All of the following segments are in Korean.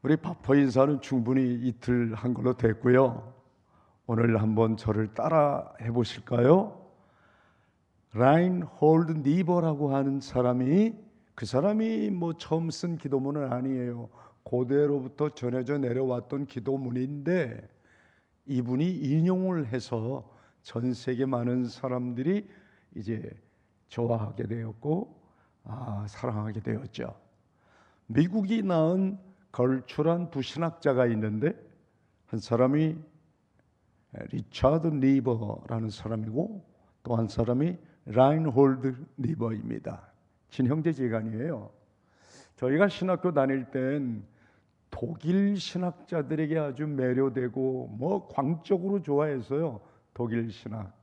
우리 바퍼 인사는 충분히 이틀 한 걸로 됐고요. 오늘 한번 저를 따라 해보실까요? 라인홀드 니버라고 하는 사람이, 그 사람이 뭐 처음 쓴 기도문은 아니에요. 고대로부터 전해져 내려왔던 기도문인데 이분이 인용을 해서 전 세계 많은 사람들이 이제 좋아하게 되었고 사랑하게 되었죠. 미국이 낳은 걸출한 두 신학자가 있는데 한 사람이 리차드 니버라는 사람이고 또 한 사람이 라인홀드 니버입니다. 친형제지간이에요. 저희가 신학교 다닐 땐 독일 신학자들에게 아주 매료되고 뭐 광적으로 좋아했어요. 독일 신학.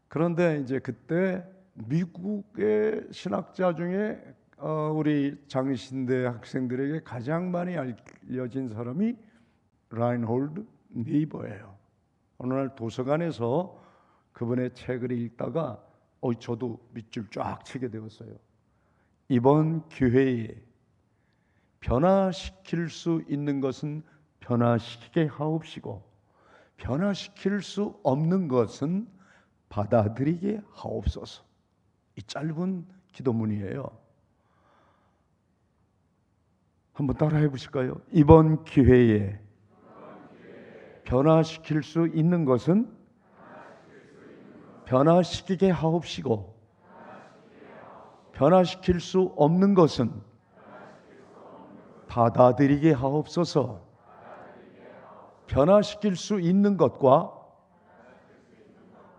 그런데 이제 그때 미국의 신학자 중에 우리 장신대 학생들에게 가장 많이 알려진 사람이 라인홀드 니버예요. 어느 날 도서관에서 그분의 책을 읽다가 저도 밑줄 쫙 치게 되었어요. 이번 기회에 변화시킬 수 있는 것은 변화시키게 하옵시고 변화시킬 수 없는 것은 받아들이게 하옵소서. 이 짧은 기도문이에요. 한번 따라 해보실까요? 이번 기회에 변화시킬 수 있는 것은 변화시키게 하옵시고 변화시킬 수 없는 것은 받아들이게 하옵소서. 변화시킬 수 있는 것과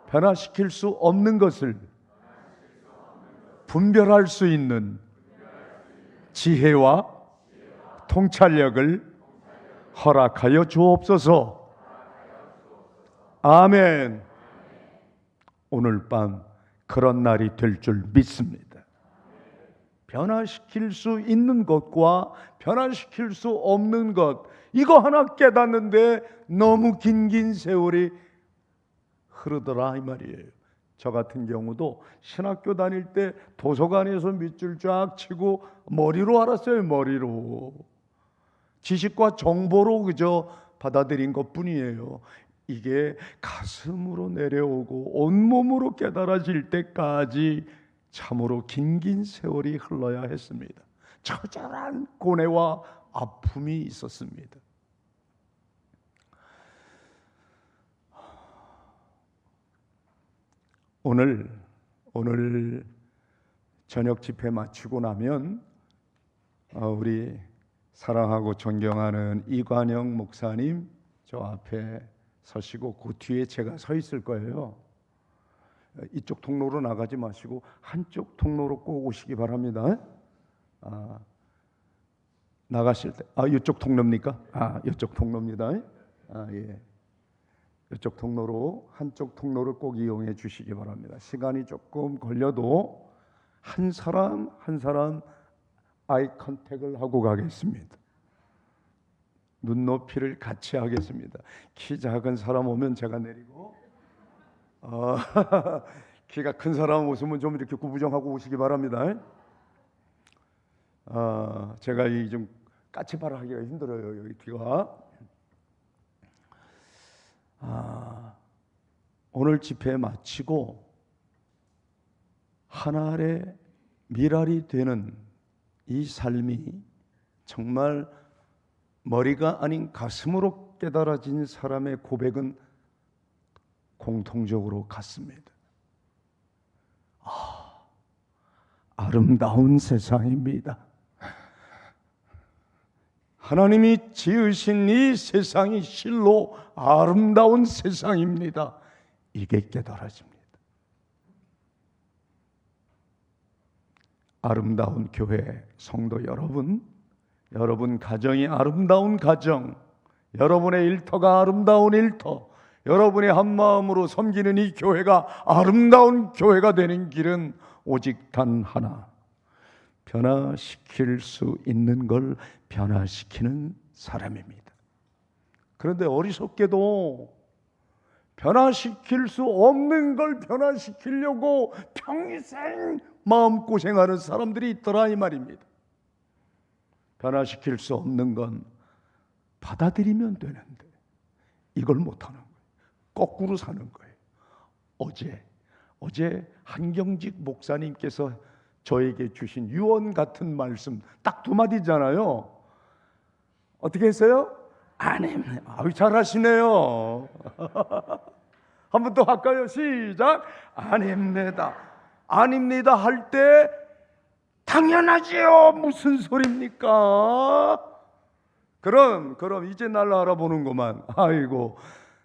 변화시킬 수 없는 것을 분별할 수 있는 지혜와 통찰력을 허락하여 주옵소서. 아멘. 오늘 밤 그런 날이 될 줄 믿습니다. 변화시킬 수 있는 것과 변화시킬 수 없는 것, 이거 하나 깨닫는데 너무 긴 세월이 흐르더라 이 말이에요. 저 같은 경우도 신학교 다닐 때 도서관에서 밑줄 쫙 치고 머리로 알았어요. 머리로. 지식과 정보로 그저 받아들인 것뿐이에요. 이게 가슴으로 내려오고 온몸으로 깨달아질 때까지 참으로 긴 세월이 흘러야 했습니다. 처절한 고뇌와 아픔이 있었습니다. 오늘 저녁 집회 마치고 나면 우리 사랑하고 존경하는 이관영 목사님 저 앞에 서시고 그 뒤에 제가 서 있을 거예요. 이쪽 통로로 나가지 마시고 한쪽 통로로 꼭 오시기 바랍니다. 나가실 때 이쪽 통로입니까? 이쪽 통로입니다. 예. 이쪽 통로로 한쪽 통로를 꼭 이용해 주시기 바랍니다. 시간이 조금 걸려도 한 사람 한 사람 아이 컨택을 하고 가겠습니다. 눈높이를 같이 하겠습니다. 키 작은 사람 오면 제가 내리고 키가 큰 사람 오시면 좀 이렇게 구부정하고 오시기 바랍니다. 제가 이 좀 까치발을 하기가 힘들어요. 여기 뒤가. 오늘 집회 마치고 하늘의 미랄이 되는 이 삶이 정말 머리가 아닌 가슴으로 깨달아진 사람의 고백은 공통적으로 같습니다. 아름다운 세상입니다. 하나님이 지으신 이 세상이 실로 아름다운 세상입니다. 이게 깨달아집니다. 아름다운 교회 성도 여러분, 여러분 가정이 아름다운 가정, 여러분의 일터가 아름다운 일터, 여러분의 한마음으로 섬기는 이 교회가 아름다운 교회가 되는 길은 오직 단 하나, 변화시킬 수 있는 걸 변화시키는 사람입니다. 그런데 어리석게도 변화시킬 수 없는 걸 변화시키려고 평생 마음고생하는 사람들이 있더라 이 말입니다. 변화시킬 수 없는 건 받아들이면 되는데 이걸 못하는 거예요. 거꾸로 사는 거예요. 어제 한경직 목사님께서 저에게 주신 유언 같은 말씀 딱 두 마디잖아요. 어떻게 했어요? 아닙니다. 아유, 잘하시네요. 한 번 더 할까요? 시작. 아닙니다. 아닙니다 할 때 당연하지요. 무슨 소리입니까? 그럼 이제 날 알아보는구만. 아이고,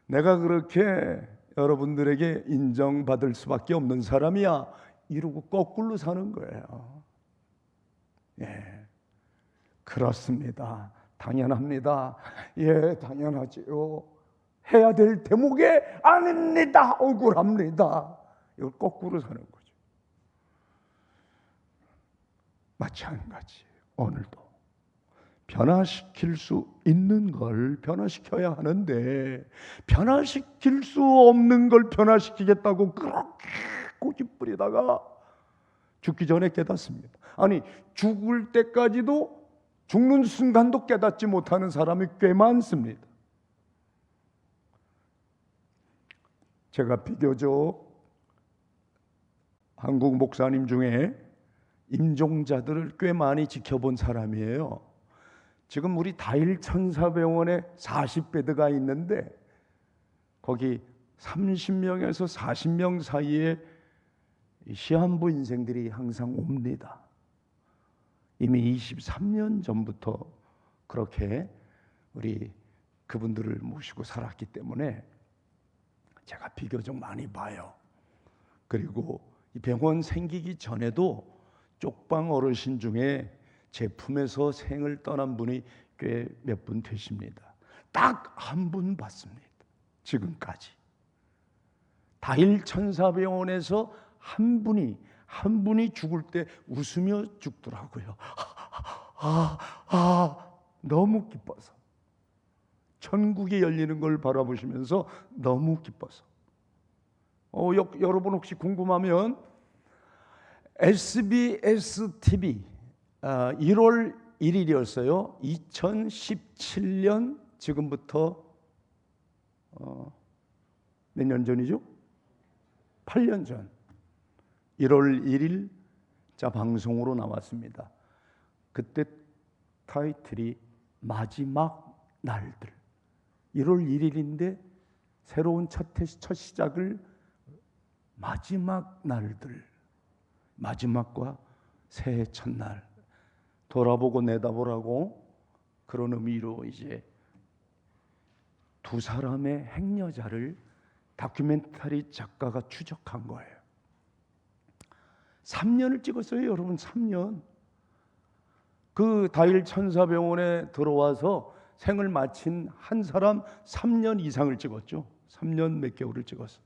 내가 그렇게 여러분들에게 인정받을 수밖에 없는 사람이야. 이러고 거꾸로 사는 거예요. 예, 그렇습니다. 당연합니다. 예, 당연하지요. 해야 될 대목에 아닙니다. 억울합니다. 이걸 거꾸로 사는 거죠. 마찬가지 오늘도 변화시킬 수 있는 걸 변화시켜야 하는데 변화시킬 수 없는 걸 변화시키겠다고 그렇게 고집부리다가 죽기 전에 깨닫습니다. 아니, 죽을 때까지도, 죽는 순간도 깨닫지 못하는 사람이 꽤 많습니다. 제가 비교적 한국 목사님 중에 임종자들을 꽤 많이 지켜본 사람이에요. 지금 우리 다일천사병원에 40베드가 있는데 거기 30명에서 40명 사이에 시한부 인생들이 항상 옵니다. 이미 23년 전부터 그렇게 우리 그분들을 모시고 살았기 때문에 제가 비교적 많이 봐요. 그리고 이 병원 생기기 전에도 쪽방 어르신 중에 제 품에서 생을 떠난 분이 꽤 몇 분 되십니다. 딱 한 분 봤습니다. 지금까지. 다일천사병원에서 한 분이 죽을 때 웃으며 죽더라고요. 너무 기뻐서. 천국이 열리는 걸 바라보시면서 너무 기뻐서. 여러분 혹시 궁금하면 SBS TV 1월 1일이었어요. 2017년 지금부터 몇 년 전이죠? 8년 전 1월 1일 자 방송으로 나왔습니다. 그때 타이틀이 마지막 날들. 1월 1일인데 새로운 첫 시작을 마지막 날들, 마지막과 새해 첫날 돌아보고 내다보라고, 그런 의미로 이제 두 사람의 행여자를 다큐멘터리 작가가 추적한 거예요. 3년을 찍었어요, 여러분. 3년. 그 다일천사병원에 들어와서 생을 마친 한 사람 3년 이상을 찍었죠. 3년 몇 개월을 찍었어.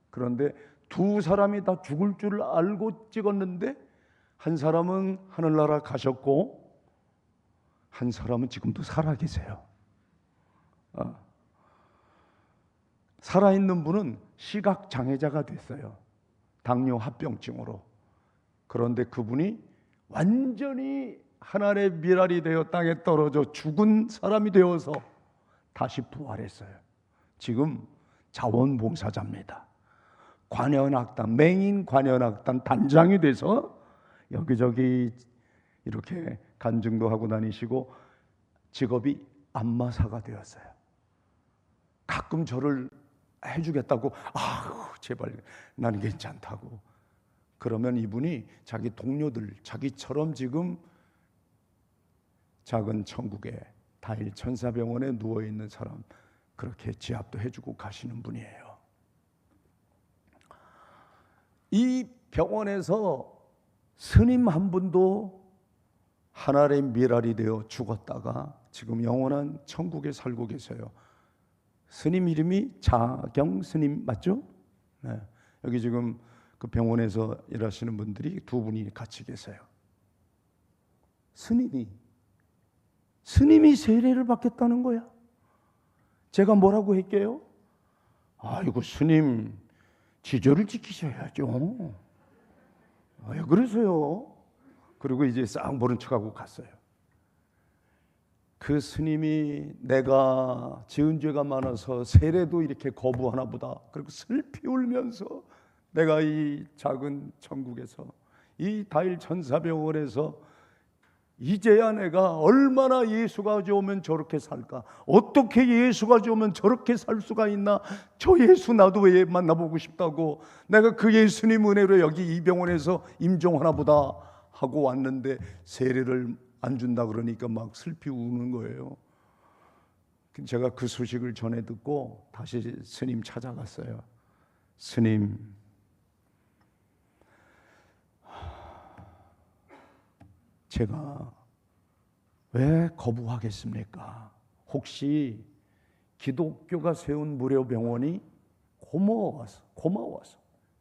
그런데 두 사람이 다 죽을 줄 알고 찍었는데 한 사람은 하늘나라 가셨고 한 사람은 지금도 살아계세요. 살아있는 분은 시각장애자가 됐어요. 당뇨 합병증으로. 그런데 그분이 완전히 하늘의 미랄이 되어 땅에 떨어져 죽은 사람이 되어서 다시 부활했어요. 지금 자원봉사자입니다. 관현악단, 맹인 관현악단 단장이 돼서 여기저기 이렇게 간증도 하고 다니시고 직업이 안마사가 되었어요. 가끔 저를 해주겠다고, 제발 나는 괜찮다고. 그러면 이분이 자기 동료들, 자기처럼 지금 작은 천국에 다일천사병원에 누워있는 사람 그렇게 지압도 해주고 가시는 분이에요. 이 병원에서 스님 한 분도 하늘의 미랄이 되어 죽었다가 지금 영원한 천국에 살고 계세요. 스님 이름이 자경 스님 맞죠? 네. 여기 지금 그 병원에서 일하시는 분들이 두 분이 같이 계세요. 스님이 세례를 받겠다는 거야. 제가 뭐라고 했게요? 아이고 스님 지조를 지키셔야죠. 왜 그러세요? 그리고 이제 싹 모른 척하고 갔어요. 그 스님이 내가 지은 죄가 많아서 세례도 이렇게 거부하나 보다. 그리고 슬피 울면서 내가 이 작은 천국에서 이 다일 천사병원에서 이제야 내가 얼마나 예수가 좋으면 저렇게 살까, 어떻게 예수가 좋으면 저렇게 살 수가 있나, 저 예수 나도 왜 만나보고 싶다고, 내가 그 예수님 은혜로 여기 이 병원에서 임종하나 보다 하고 왔는데 세례를 안 준다 그러니까 막 슬피 우는 거예요. 제가 그 소식을 전해 듣고 다시 스님 찾아갔어요. 스님, 제가 왜 거부하겠습니까? 혹시 기독교가 세운 무료병원이 고마워서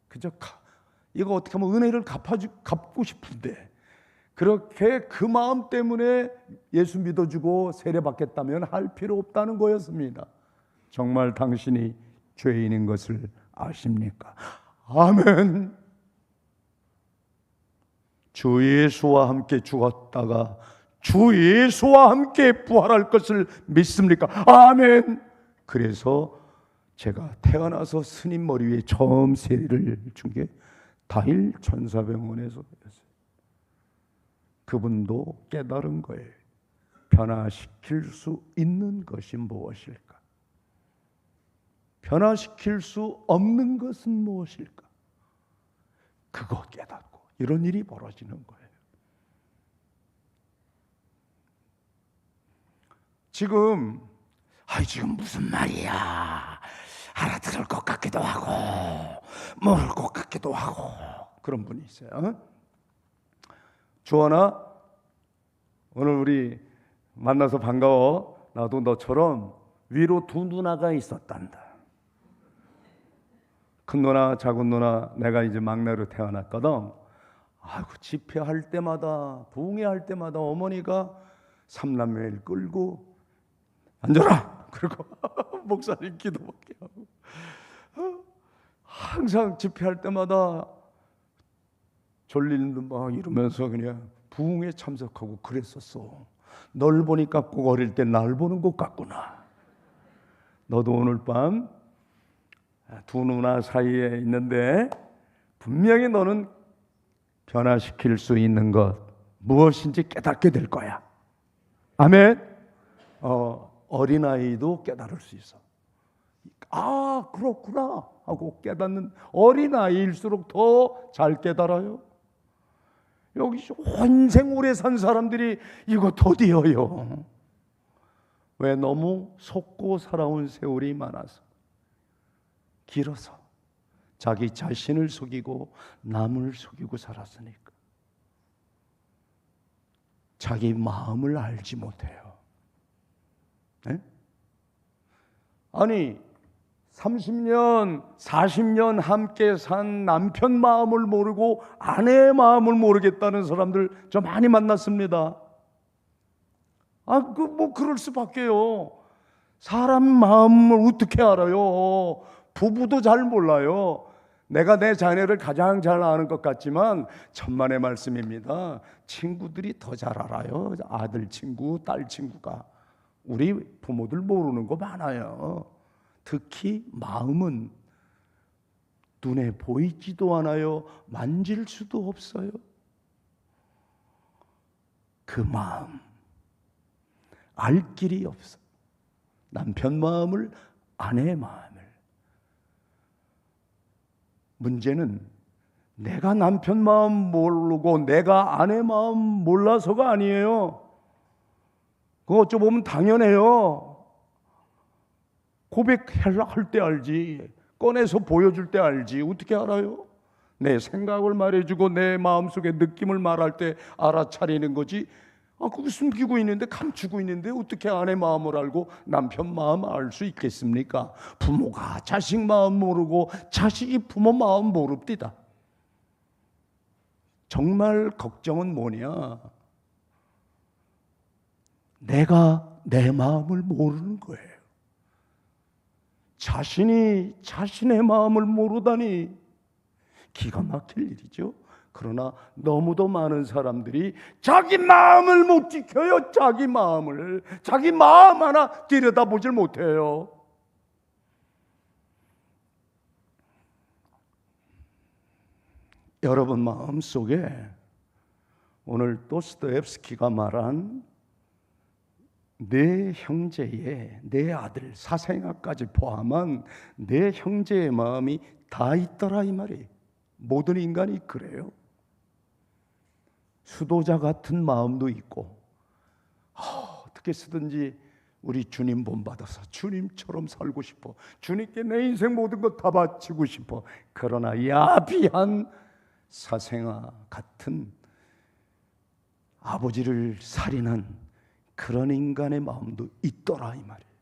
그저 이거 어떻게 하면 은혜를 갚고 싶은데, 그렇게 그 마음 때문에 예수 믿어주고 세례받겠다면 할 필요 없다는 거였습니다. 정말 당신이 죄인인 것을 아십니까? 아멘. 주 예수와 함께 죽었다가 주 예수와 함께 부활할 것을 믿습니까? 아멘. 그래서 제가 태어나서 스님 머리 위에 처음 세례를 준 게 다일 천사병원에서였어요. 그분도 깨달은 거예요. 변화시킬 수 있는 것이 무엇일까? 변화시킬 수 없는 것은 무엇일까? 그거 깨닫고 이런 일이 벌어지는 거예요. 지금 무슨 말이야, 알아들을 것 같기도 하고 모를 것 같기도 하고 그런 분이 있어요. 주원아, 오늘 우리 만나서 반가워. 나도 너처럼 위로 두 누나가 있었단다. 큰 누나, 작은 누나, 내가 이제 막내로 태어났거든. 아이고, 집회할 때마다, 부흥회할 때마다 어머니가 삼남매를 끌고 앉아라! 그리고 목사님 기도밖에 하고, 항상 집회할 때마다 졸리는 듯 막 이러면서 그냥 부흥회 참석하고 그랬었어. 널 보니까 꼭 어릴 때 날 보는 것 같구나. 너도 오늘 밤 두 누나 사이에 있는데 분명히 너는 변화시킬 수 있는 것 무엇인지 깨닫게 될 거야. 아멘. 어린아이도 깨달을 수 있어. 아, 그렇구나 하고 깨닫는 어린아이일수록 더 잘 깨달아요. 여기 환생 오래 산 사람들이 이거 더디어요. 왜? 너무 속고 살아온 세월이 많아서, 길어서 자기 자신을 속이고 남을 속이고 살았으니까 자기 마음을 알지 못해요. 네? 아니 30년, 40년 함께 산 남편 마음을 모르고 아내의 마음을 모르겠다는 사람들 저 많이 만났습니다. 그럴 수밖에요. 사람 마음을 어떻게 알아요? 부부도 잘 몰라요. 내가 내 자녀를 가장 잘 아는 것 같지만 천만의 말씀입니다. 친구들이 더 잘 알아요. 아들 친구, 딸 친구가. 우리 부모들 모르는 거 많아요. 특히 마음은 눈에 보이지도 않아요. 만질 수도 없어요. 그 마음 알 길이 없어. 남편 마음을, 아내의 마음을. 문제는 내가 남편 마음 모르고 내가 아내 마음 몰라서가 아니에요. 그거 어쩌면 당연해요. 고백할 때 알지, 꺼내서 보여줄 때 알지. 어떻게 알아요? 내 생각을 말해주고 내 마음속의 느낌을 말할 때 알아차리는 거지. 그거 숨기고 있는데, 감추고 있는데 어떻게 아내 마음을 알고 남편 마음 알 수 있겠습니까? 부모가 자식 마음 모르고 자식이 부모 마음 모릅디다. 정말 걱정은 뭐냐? 내가 내 마음을 모르는 거예요. 자신이 자신의 마음을 모르다니 기가 막힐 일이죠. 그러나 너무도 많은 사람들이 자기 마음을 못 지켜요. 자기 마음 하나 들여다보질 못해요. 여러분 마음속에 오늘 도스토옙스키가 말한 내 형제의, 내 아들 사생아까지 포함한 내 형제의 마음이 다 있더라 이 말이에요. 모든 인간이 그래요. 수도자 같은 마음도 있고, 어떻게 쓰든지 우리 주님 본받아서 주님처럼 살고 싶어, 주님께 내 인생 모든 것 다 바치고 싶어. 그러나 야비한 사생아 같은 아버지를 살인한 그런 인간의 마음도 있더라 이 말이에요.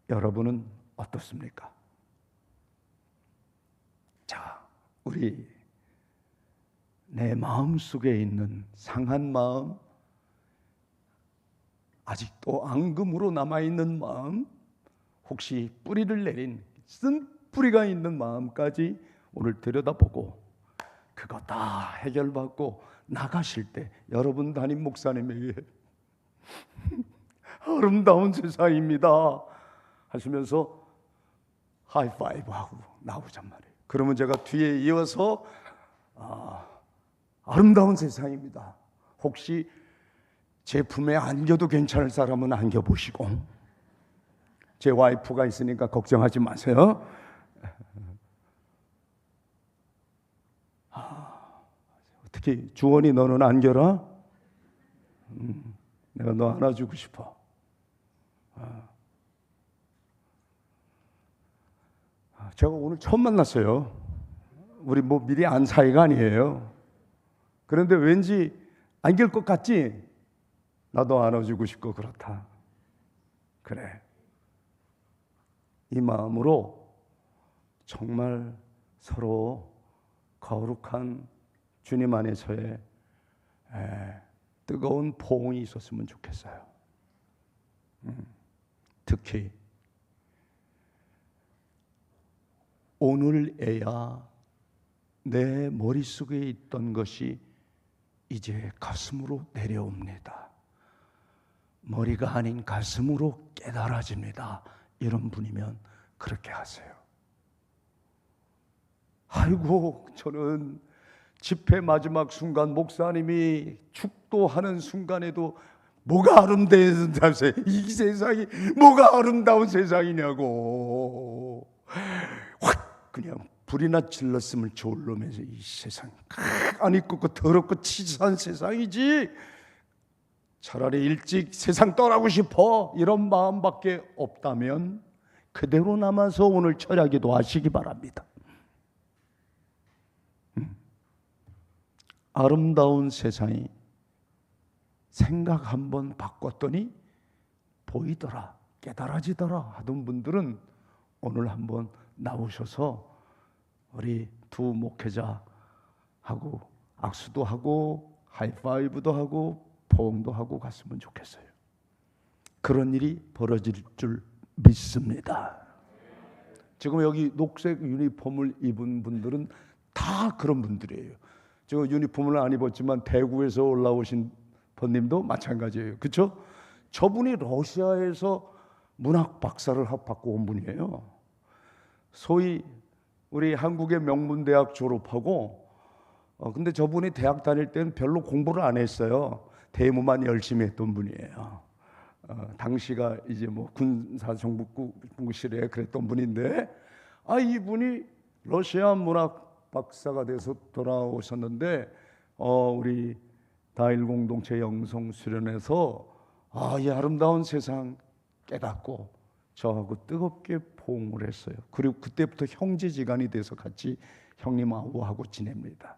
여러분은 어떻습니까? 자, 우리 내 마음속에 있는 상한 마음, 아직도 앙금으로 남아있는 마음, 혹시 뿌리를 내린 쓴 뿌리가 있는 마음까지 오늘 들여다보고 그거 다 해결받고 나가실 때 여러분 담임 목사님에게 아름다운 세상입니다 하시면서 하이파이브 하고 나오잔 말이에요. 그러면 제가 뒤에 이어서 아름다운 세상입니다. 혹시 제품에 안겨도 괜찮을 사람은 안겨보시고, 제 와이프가 있으니까 걱정하지 마세요. 특히 주원이 너는 안겨라? 내가 너 안아주고 싶어. 제가 오늘 처음 만났어요. 우리 뭐 미리 안 사이가 아니에요. 그런데 왠지 안길 것 같지? 나도 안아주고 싶고 그렇다. 그래. 이 마음으로 정말 서로 거룩한 주님 안에서의 뜨거운 포옹이 있었으면 좋겠어요. 특히 오늘에야 내 머릿속에 있던 것이 이제 가슴으로 내려옵니다. 머리가 아닌 가슴으로 깨달아집니다. 이런 분이면 그렇게 하세요. 아이고, 저는 집회 마지막 순간 목사님이 축도하는 순간에도 뭐가 아름다운 세상, 이 세상이 뭐가 아름다운 세상이냐고 확 그냥 불이나 질렀으면 좋을 놈에서 이 세상 안 입고 더럽고 치사한 세상이지, 차라리 일찍 세상 떠나고 싶어, 이런 마음밖에 없다면 그대로 남아서 오늘 철야기도 하시기 바랍니다. 아름다운 세상이 생각 한번 바꿨더니 보이더라, 깨달아지더라 하던 분들은 오늘 한번 나오셔서 우리 두 목회자하고 악수도 하고 하이파이브도 하고 포옹도 하고 갔으면 좋겠어요. 그런 일이 벌어질 줄 믿습니다. 지금 여기 녹색 유니폼을 입은 분들은 다 그런 분들이에요. 저 유니폼을 안 입었지만 대구에서 올라오신 번님도 마찬가지예요. 그렇죠? 저분이 러시아에서 문학 박사를 받고 온 분이에요. 소위 우리 한국의 명문대학 졸업하고 근데 저분이 대학 다닐 때는 별로 공부를 안 했어요. 대무만 열심히 했던 분이에요. 당시가 이제 뭐 군사정보국실에 그랬던 분인데, 이분이 러시아 문학 박사가 돼서 돌아오셨는데 우리 다일 공동체 영성 수련회에서 이 아름다운 세상 깨닫고 저하고 뜨겁게 포옹을 했어요. 그리고 그때부터 형제지간이 돼서 같이 형님하고 지냅니다.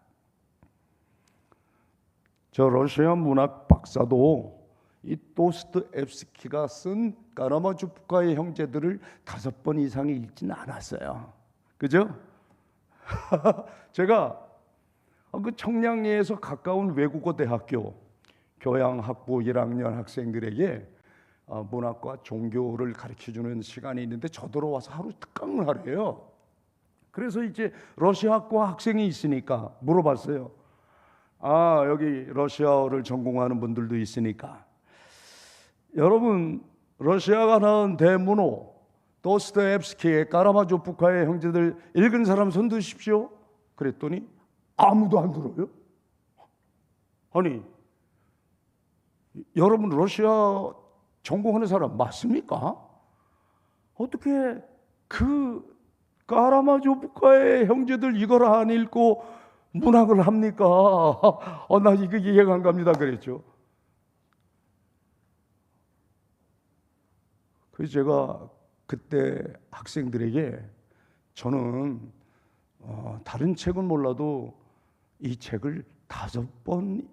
저 러시아 문학 박사도 이 도스토옙스키가 쓴 까라마조프카의 형제들을 5번 이상 읽지는 않았어요. 그죠? 제가 그 청량리에서 가까운 외국어 대학교 교양학부 1학년 학생들에게 문학과 종교를 가르쳐주는 시간이 있는데 저더러 와서 하루 특강을 하래요. 그래서 이제 러시아과 학생이 있으니까 물어봤어요. 여기 러시아어를 전공하는 분들도 있으니까 여러분 러시아가 낳은 대문호 도스토옙스키의 까라마조프카의 형제들 읽은 사람 손 드십시오. 그랬더니 아무도 안 들어요. 아니 여러분 러시아 전공하는 사람 맞습니까? 어떻게 그 까라마조프카의 형제들 이걸 안 읽고 문학을 합니까? 나 이거 이해가 안 갑니다. 그랬죠. 그래서 제가 그때 학생들에게 저는 다른 책은 몰라도 이 책을 5번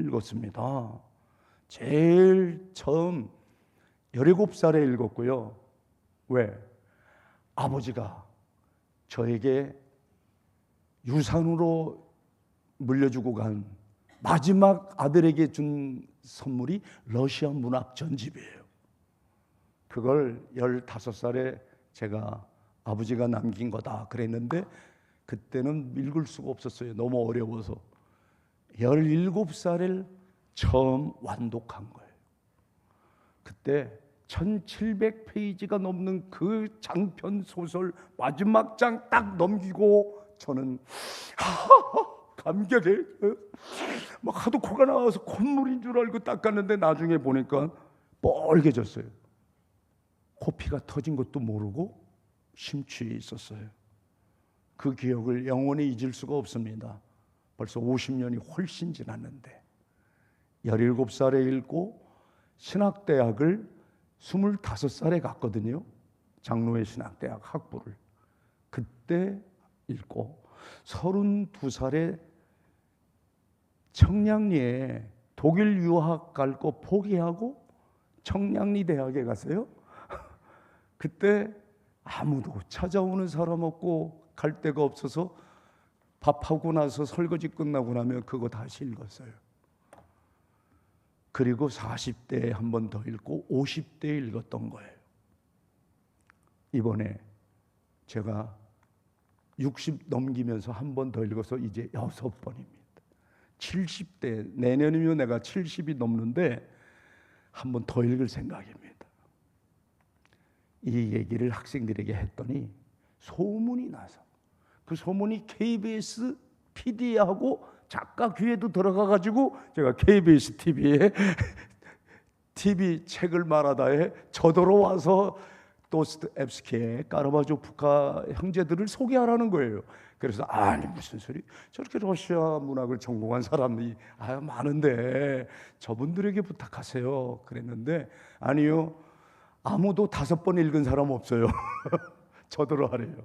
읽었습니다. 제일 처음 17살에 읽었고요. 왜? 아버지가 저에게 유산으로 물려주고 간 마지막 아들에게 준 선물이 러시아 문학 전집이에요. 그걸 15살에 제가 아버지가 남긴 거다 그랬는데 그때는 읽을 수가 없었어요. 너무 어려워서. 17살을 처음 완독한 거예요. 그때 1700페이지가 넘는 그 장편 소설 마지막 장 딱 넘기고 저는 감격에 막 하도 코가 나와서 콧물인 줄 알고 닦았는데 나중에 보니까 뻘개졌어요. 코피가 터진 것도 모르고 심취해 있었어요. 그 기억을 영원히 잊을 수가 없습니다. 벌써 50년이 훨씬 지났는데 17살에 읽고 신학대학을 25살에 갔거든요. 장로회 신학대학 학부를. 그때 읽고 32살에 청량리에 독일 유학 갈 거 포기하고 청량리 대학에 갔어요. 그때 아무도 찾아오는 사람 없고 갈 데가 없어서 밥하고 나서 설거지 끝나고 나면 그거 다시 읽었어요. 그리고 40대에 한 번 더 읽고 50대에 읽었던 거예요. 이번에 제가 60 넘기면서 한 번 더 읽어서 이제 6번입니다. 70대, 내년이면 내가 70이 넘는데 한 번 더 읽을 생각입니다. 이 얘기를 학생들에게 했더니 소문이 나서 그 소문이 KBS PD하고 작가 귀에도 들어가가지고 제가 KBS TV에 TV 책을 말하다에 저더러 와서 도스토옙스키의 까라마조프카 형제들을 소개하라는 거예요. 그래서 아니 무슨 소리, 저렇게 러시아 문학을 전공한 사람이 많은데 저분들에게 부탁하세요 그랬는데 아니요, 아무도 5번 읽은 사람 없어요. 저더러 하래요.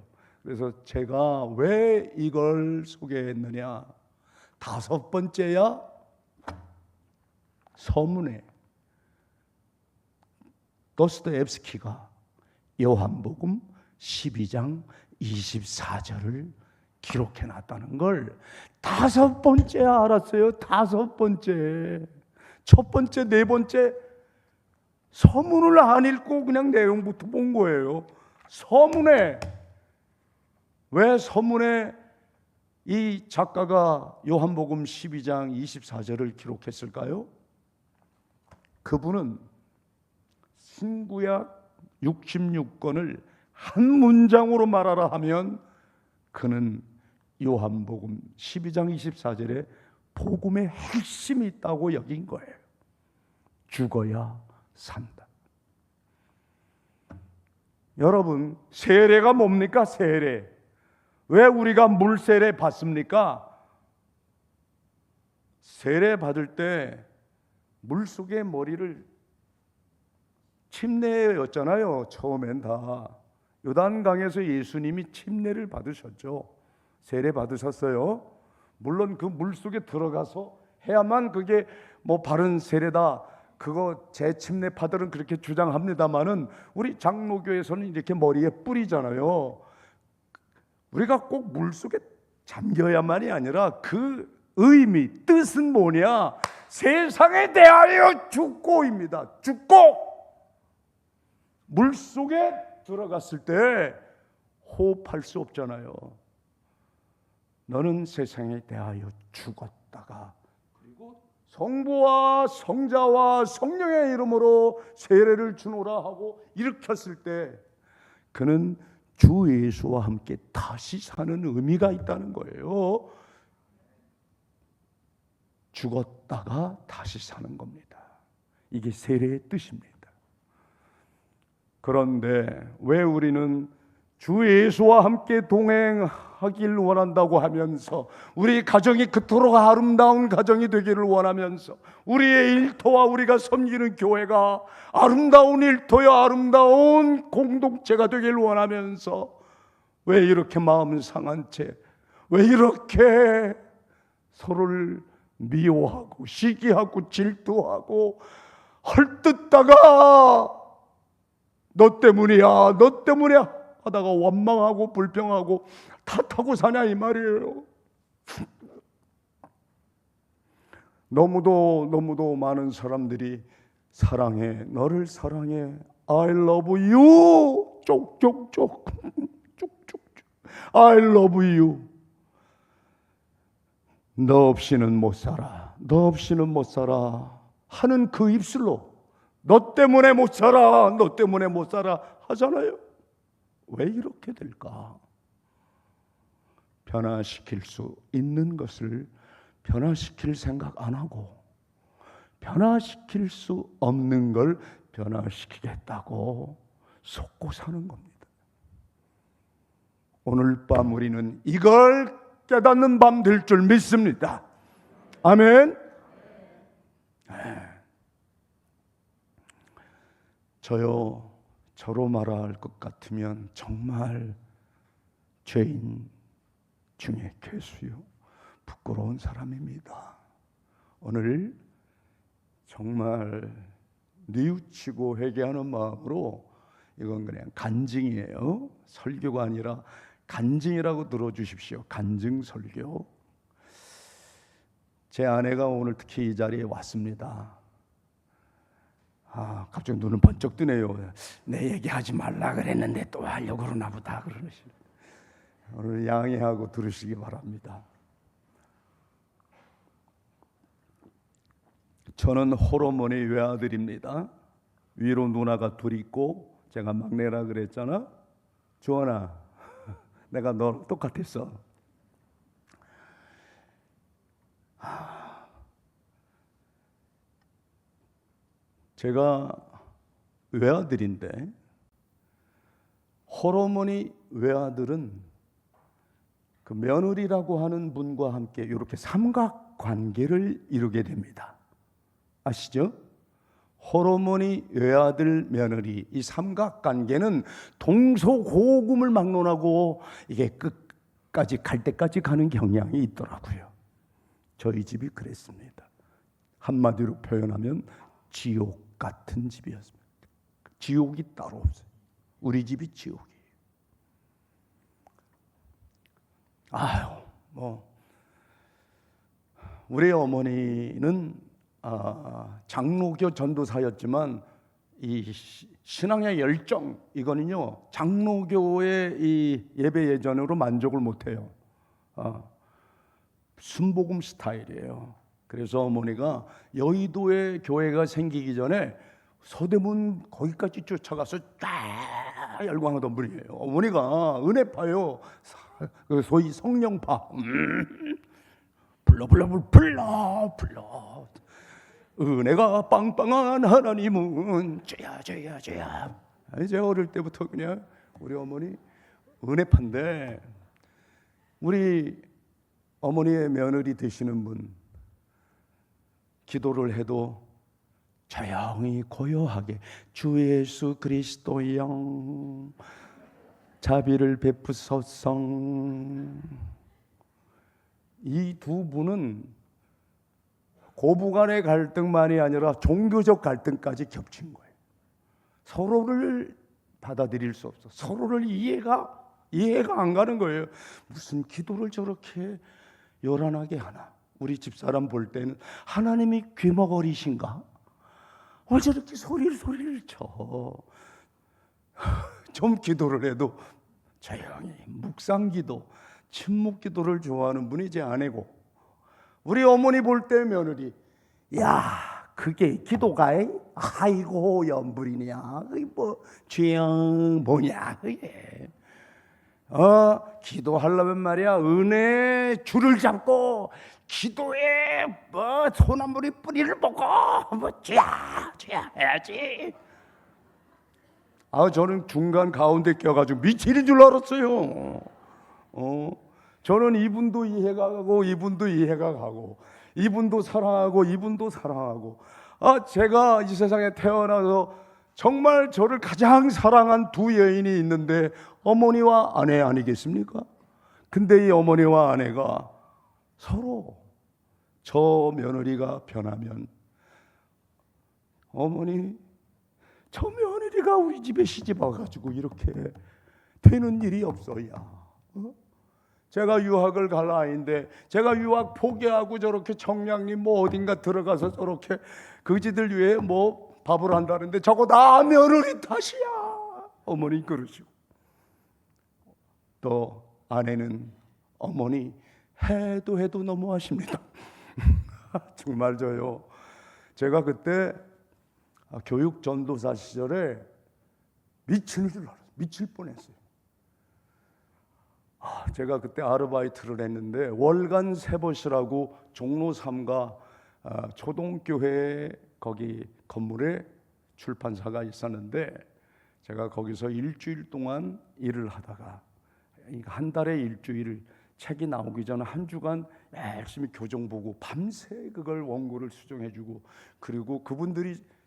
그래서 제가 왜 이걸 소개했느냐, 5번째야 서문에 도스토옙스키가 요한복음 12장 24절을 기록해 놨다는 걸 5번째 알았어요. 5번째. 첫 번째, 네 번째 서문을 안 읽고 그냥 내용부터 본 거예요. 서문에, 왜 서문에 이 작가가 요한복음 12장 24절을 기록했을까요? 그분은 신구약 66권을 한 문장으로 말하라 하면 그는 요한복음 12장 24절에 복음의 핵심이 있다고 여긴 거예요. 죽어야 산다. 여러분, 세례가 뭡니까? 세례. 왜 우리가 물세례 받습니까? 세례 받을 때 물속에 머리를 침례였잖아요. 처음엔 다 요단강에서 예수님이 침례를 받으셨죠. 세례 받으셨어요. 물론 그 물속에 들어가서 해야만 그게 바른 세례다, 그거 제 침례파들은 그렇게 주장합니다마는 우리 장로교에서는 이렇게 머리에 뿌리잖아요. 우리가 꼭 물속에 잠겨야만이 아니라 그 의미, 뜻은 뭐냐? 세상에 대하여 죽고입니다. 죽고 물속에 들어갔을 때 호흡할 수 없잖아요. 너는 세상에 대하여 죽었다가 그리고 성부와 성자와 성령의 이름으로 세례를 주노라 하고 일으켰을 때 그는 주 예수와 함께 다시 사는 의미가 있다는 거예요. 죽었다가 다시 사는 겁니다. 이게 세례의 뜻입니다. 그런데 왜 우리는 주 예수와 함께 동행하길 원한다고 하면서 우리 가정이 그토록 아름다운 가정이 되기를 원하면서 우리의 일터와 우리가 섬기는 교회가 아름다운 일터여 아름다운 공동체가 되기를 원하면서 왜 이렇게 마음 상한 채 왜 이렇게 서로를 미워하고 시기하고 질투하고 헐뜯다가 너 때문이야 너 때문이야 하다가 원망하고 불평하고 탓하고 사냐 이 말이에요. 너무도 많은 사람들이 사랑해 너를 사랑해 I love you 쪽쪽쪽 쪽쪽쪽 I love you 너 없이는 못 살아 너 없이는 못 살아 하는 그 입술로 너 때문에 못 살아 너 때문에 못 살아 하잖아요. 왜 이렇게 될까? 변화시킬 수 있는 것을 변화시킬 생각 안 하고 변화시킬 수 없는 걸 변화시키겠다고 속고 사는 겁니다. 오늘 밤 우리는 이걸 깨닫는 밤 될 줄 믿습니다. 아멘. 저로 말할 것 같으면 정말 죄인 중에 괴수요 부끄러운 사람입니다. 오늘 정말 뉘우치고 회개하는 마음으로 이건 그냥 간증이에요. 설교가 아니라 간증이라고 들어주십시오. 간증 설교. 제 아내가 오늘 특히 이 자리에 왔습니다. 갑자기 눈은 번쩍 뜨네요. 내 얘기하지 말라 그랬는데 또 하려고 그러나 보다 그러시. 오늘 양해하고 들으시기 바랍니다. 저는 호르몬의 외아들입니다. 위로 누나가 둘 있고 제가 막내라 그랬잖아. 주원아, 내가 너랑 똑같았어. 제가 외아들인데 호르몬이 외아들은 그 며느리라고 하는 분과 함께 이렇게 삼각관계를 이루게 됩니다. 아시죠? 호르몬이 외아들 며느리 이 삼각관계는 동서고금을 막론하고 이게 끝까지 갈 때까지 가는 경향이 있더라고요. 저희 집이 그랬습니다. 한마디로 표현하면 지옥 같은 집이었습니다. 지옥이 따로 없어요. 우리 집이 지옥이에요. 우리 어머니는 장로교 전도사였지만 이 신앙의 열정 이거는요 장로교의 이 예배 예전으로 만족을 못해요. 순복음 스타일이에요. 그래서 어머니가 여의도에 교회가 생기기 전에 서대문 거기까지 쫓아가서 쫙 열광하던 분이에요. 어머니가 은혜파요. 소위 성령파. 불러 은혜가 빵빵한 하나님은 죄야. 제가 어릴 때부터 그냥 우리 어머니 은혜파인데 우리 어머니의 며느리 되시는 분 기도를 해도 조용히 고요하게 주 예수 그리스도의 영 자비를 베푸소서. 이 두 분은 고부간의 갈등만이 아니라 종교적 갈등까지 겹친 거예요. 서로를 받아들일 수 없어. 서로를 이해가 안 가는 거예요. 무슨 기도를 저렇게 요란하게 하나. 우리 집사람 볼 때는 하나님이 귀머거리신가? 왜 저렇게 소리를 쳐? 좀 기도를 해도 조용히 묵상기도, 침묵기도를 좋아하는 분이 제 아내고, 우리 어머니 볼 때 며느리, 야 그게 기도가? 아이고 연불이냐, 그게 뭐 죄영 뭐냐 그게. 기도하려면 말이야 은혜 줄을 잡고 기도에 뭐 소나무리 뿌리를 먹고 뭐 죄야 해야지. 저는 중간 가운데 껴가지고 미치는 줄 알았어요. 저는 이분도 이해가 가고 이분도 이해가 가고, 이분도 사랑하고 이분도 사랑하고, 제가 이 세상에 태어나서 정말 저를 가장 사랑한 두 여인이 있는데 어머니와 아내 아니겠습니까? 근데 이 어머니와 아내가 서로, 저 며느리가 변하면 어머니 저 며느리가 우리 집에 시집 와가지고 이렇게 되는 일이 없어야. 제가 유학을 갈 나이인데 제가 유학 포기하고 저렇게 청량리 뭐 어딘가 들어가서 저렇게 그지들 위해 뭐 밥을 한다는데 저거 다 며느리 탓이야. 어머니 그러시고, 또 아내는 어머니 해도 너무하십니다. 정말 저요, 제가 그때 교육 전도사 시절에 미칠 뻔했어요. 제가 그때 아르바이트를 했는데 월간 세버시라고 종로 3가 초동교회 거기 건물에 출판사가 있었는데, 제가 거기서 일주일 동안 일을 하다가 한 달에 일주일, 책이 나오기 전에 한 주간 열심히 교정 보고 밤새 그걸 원고를 수정해주고, 그리고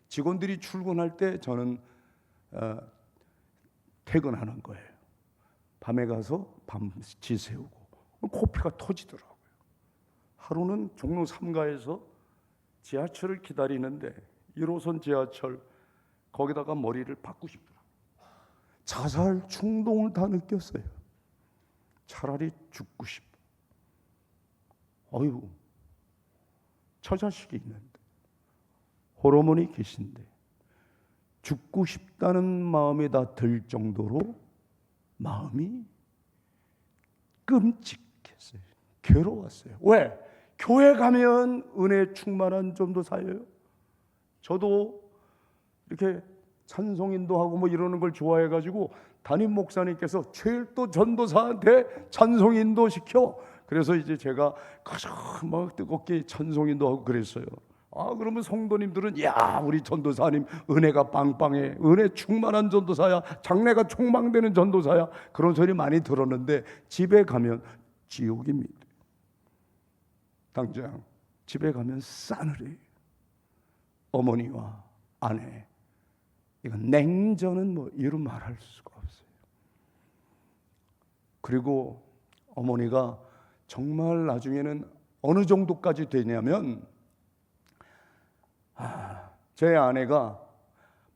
직원들이 출근할 때 저는 퇴근하는 거예요. 밤에 가서 밤 지새우고 코피가 터지더라고요. 하루는 종로 3가에서 지하철을 기다리는데 1호선 지하철 거기다가 머리를 박고 싶더라고요. 자살 충동을 다 느꼈어요. 차라리 죽고 싶어. 처자식이 있는데, 호르몬이 계신데 죽고 싶다는 마음이 다 들 정도로 마음이 끔찍했어요. 괴로웠어요. 왜? 교회 가면 은혜 충만한 전도사예요. 저도 이렇게 찬송인도하고 뭐 이러는 걸 좋아해가지고 담임 목사님께서 최일도 전도사한테 찬송인도 시켜. 그래서 이제 제가 가장 막 뜨겁게 찬송인도하고 그랬어요. 그러면 성도님들은 야 우리 전도사님 은혜가 빵빵해, 은혜 충만한 전도사야, 장래가 촉망되는 전도사야, 그런 소리 많이 들었는데 집에 가면 지옥입니다. 당장 집에 가면 싸늘해요. 어머니와 아내, 이건 냉전은 뭐 이루 말할 수가 없어요. 그리고 어머니가 정말 나중에는 어느 정도까지 되냐면, 제 아내가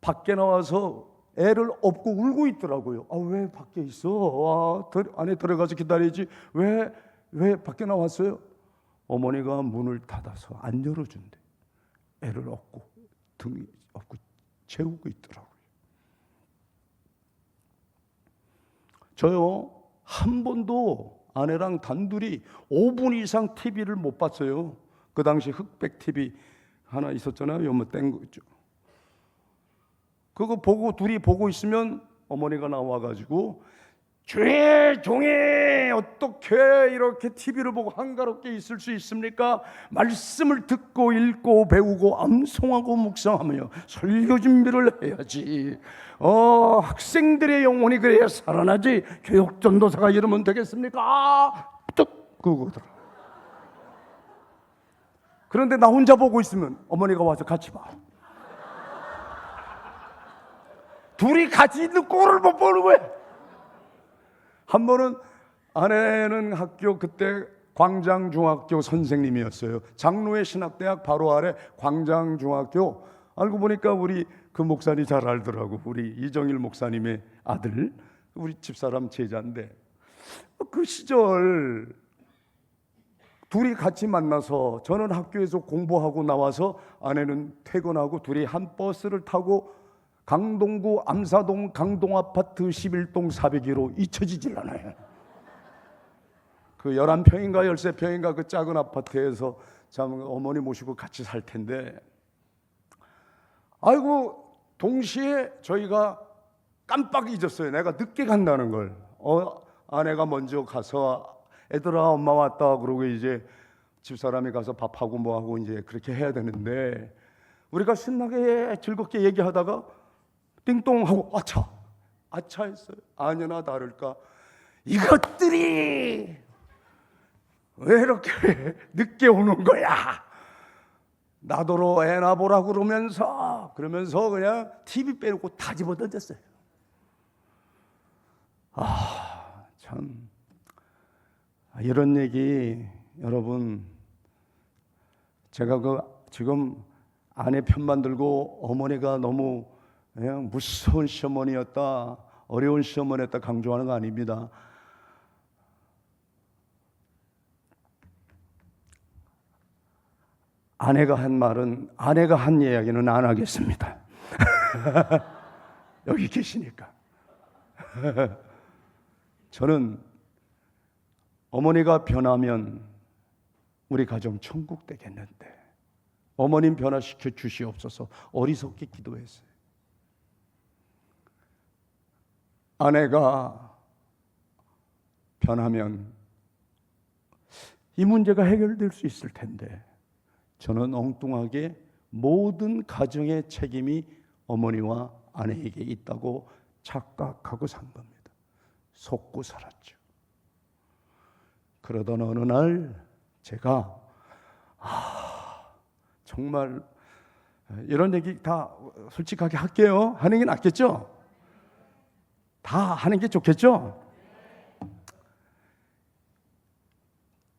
밖에 나와서 애를 업고 울고 있더라고요. 왜 밖에 있어? 안에 들어가서 기다리지. 왜 밖에 나왔어요? 어머니가 문을 닫아서 안 열어준대. 애를 업고 등에 업고 재우고 있더라고요. 저요 한 번도 아내랑 단둘이 5분 이상 TV를 못 봤어요. 그 당시 흑백 TV 하나 있었잖아요. 요뭐 땡 거 있죠. 그거 보고 둘이 보고 있으면 어머니가 나와가지고 주의 종이 어떻게 이렇게 TV를 보고 한가롭게 있을 수 있습니까? 말씀을 듣고 읽고 배우고 암송하고 묵상하며 설교 준비를 해야지. 학생들의 영혼이 그래야 살아나지. 교육전도사가 이러면 되겠습니까? 뚝 그거더라. 그런데 나 혼자 보고 있으면 어머니가 와서 같이 봐. 둘이 같이 있는 꼴을 못 보는 거야. 한 번은 아내는 학교 그때 광장중학교 선생님이었어요. 장로의 신학대학 바로 아래 광장중학교. 알고 보니까 우리 그 목사님 잘 알더라고. 우리 이정일 목사님의 아들, 우리 집사람 제자인데, 그 시절 둘이 같이 만나서 저는 학교에서 공부하고 나와서 아내는 퇴근하고 둘이 한 버스를 타고 강동구 암사동 강동아파트 11동 401호 잊혀지질 않아요. 그 11평인가 13평인가 그 작은 아파트에서 참 어머니 모시고 같이 살 텐데, 아이고 동시에 저희가 깜빡 잊었어요. 내가 늦게 간다는 걸. 아내가 먼저 가서 애들아 엄마 왔다 그러고 이제 집사람이 가서 밥하고 뭐하고 이제 그렇게 해야 되는데, 우리가 신나게 즐겁게 얘기하다가 띵동 하고 아차 했어요. 아니나 다를까 이것들이 왜 이렇게 늦게 오는 거야? 나더러 애나 보라 그러면서 그냥 TV 빼놓고 다 집어 던졌어요. 참 이런 얘기 여러분, 제가 지금 아내 편만 들고 어머니가 너무 그냥 무서운 시어머니였다, 어려운 시어머니였다 강조하는 거 아닙니다. 아내가 한 이야기는 안 하겠습니다. 여기 계시니까. 저는 어머니가 변하면 우리 가정 천국 되겠는데 어머님 변화시켜 주시옵소서 어리석게 기도했어요. 아내가 변하면 이 문제가 해결될 수 있을 텐데 저는 엉뚱하게 모든 가정의 책임이 어머니와 아내에게 있다고 착각하고 산 겁니다. 속고 살았죠. 그러던 어느 날 제가 정말 이런 얘기 다 솔직하게 할게요. 하는 게 낫겠죠? 다 하는 게 좋겠죠?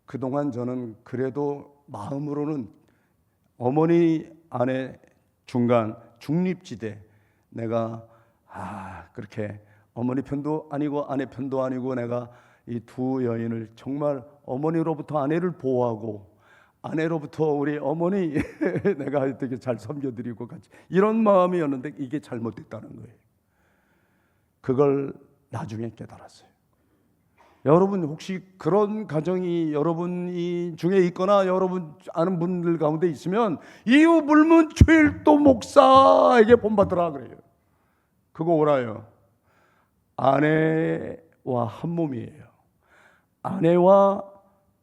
그동안 저는 그래도 마음으로는 어머니 아내 중간 중립지대, 내가 그렇게 어머니 편도 아니고 아내 편도 아니고 내가 이 두 여인을 정말 어머니로부터 아내를 보호하고 아내로부터 우리 어머니 내가 되게 잘 섬겨드리고 같이 이런 마음이었는데 이게 잘못됐다는 거예요. 그걸 나중에 깨달았어요. 여러분 혹시 그런 가정이 여러분 중에 있거나 여러분 아는 분들 가운데 있으면 이후 불문 최일도 목사에게 본받으라 그래요. 그거 오라요. 아내와 한 몸이에요. 아내와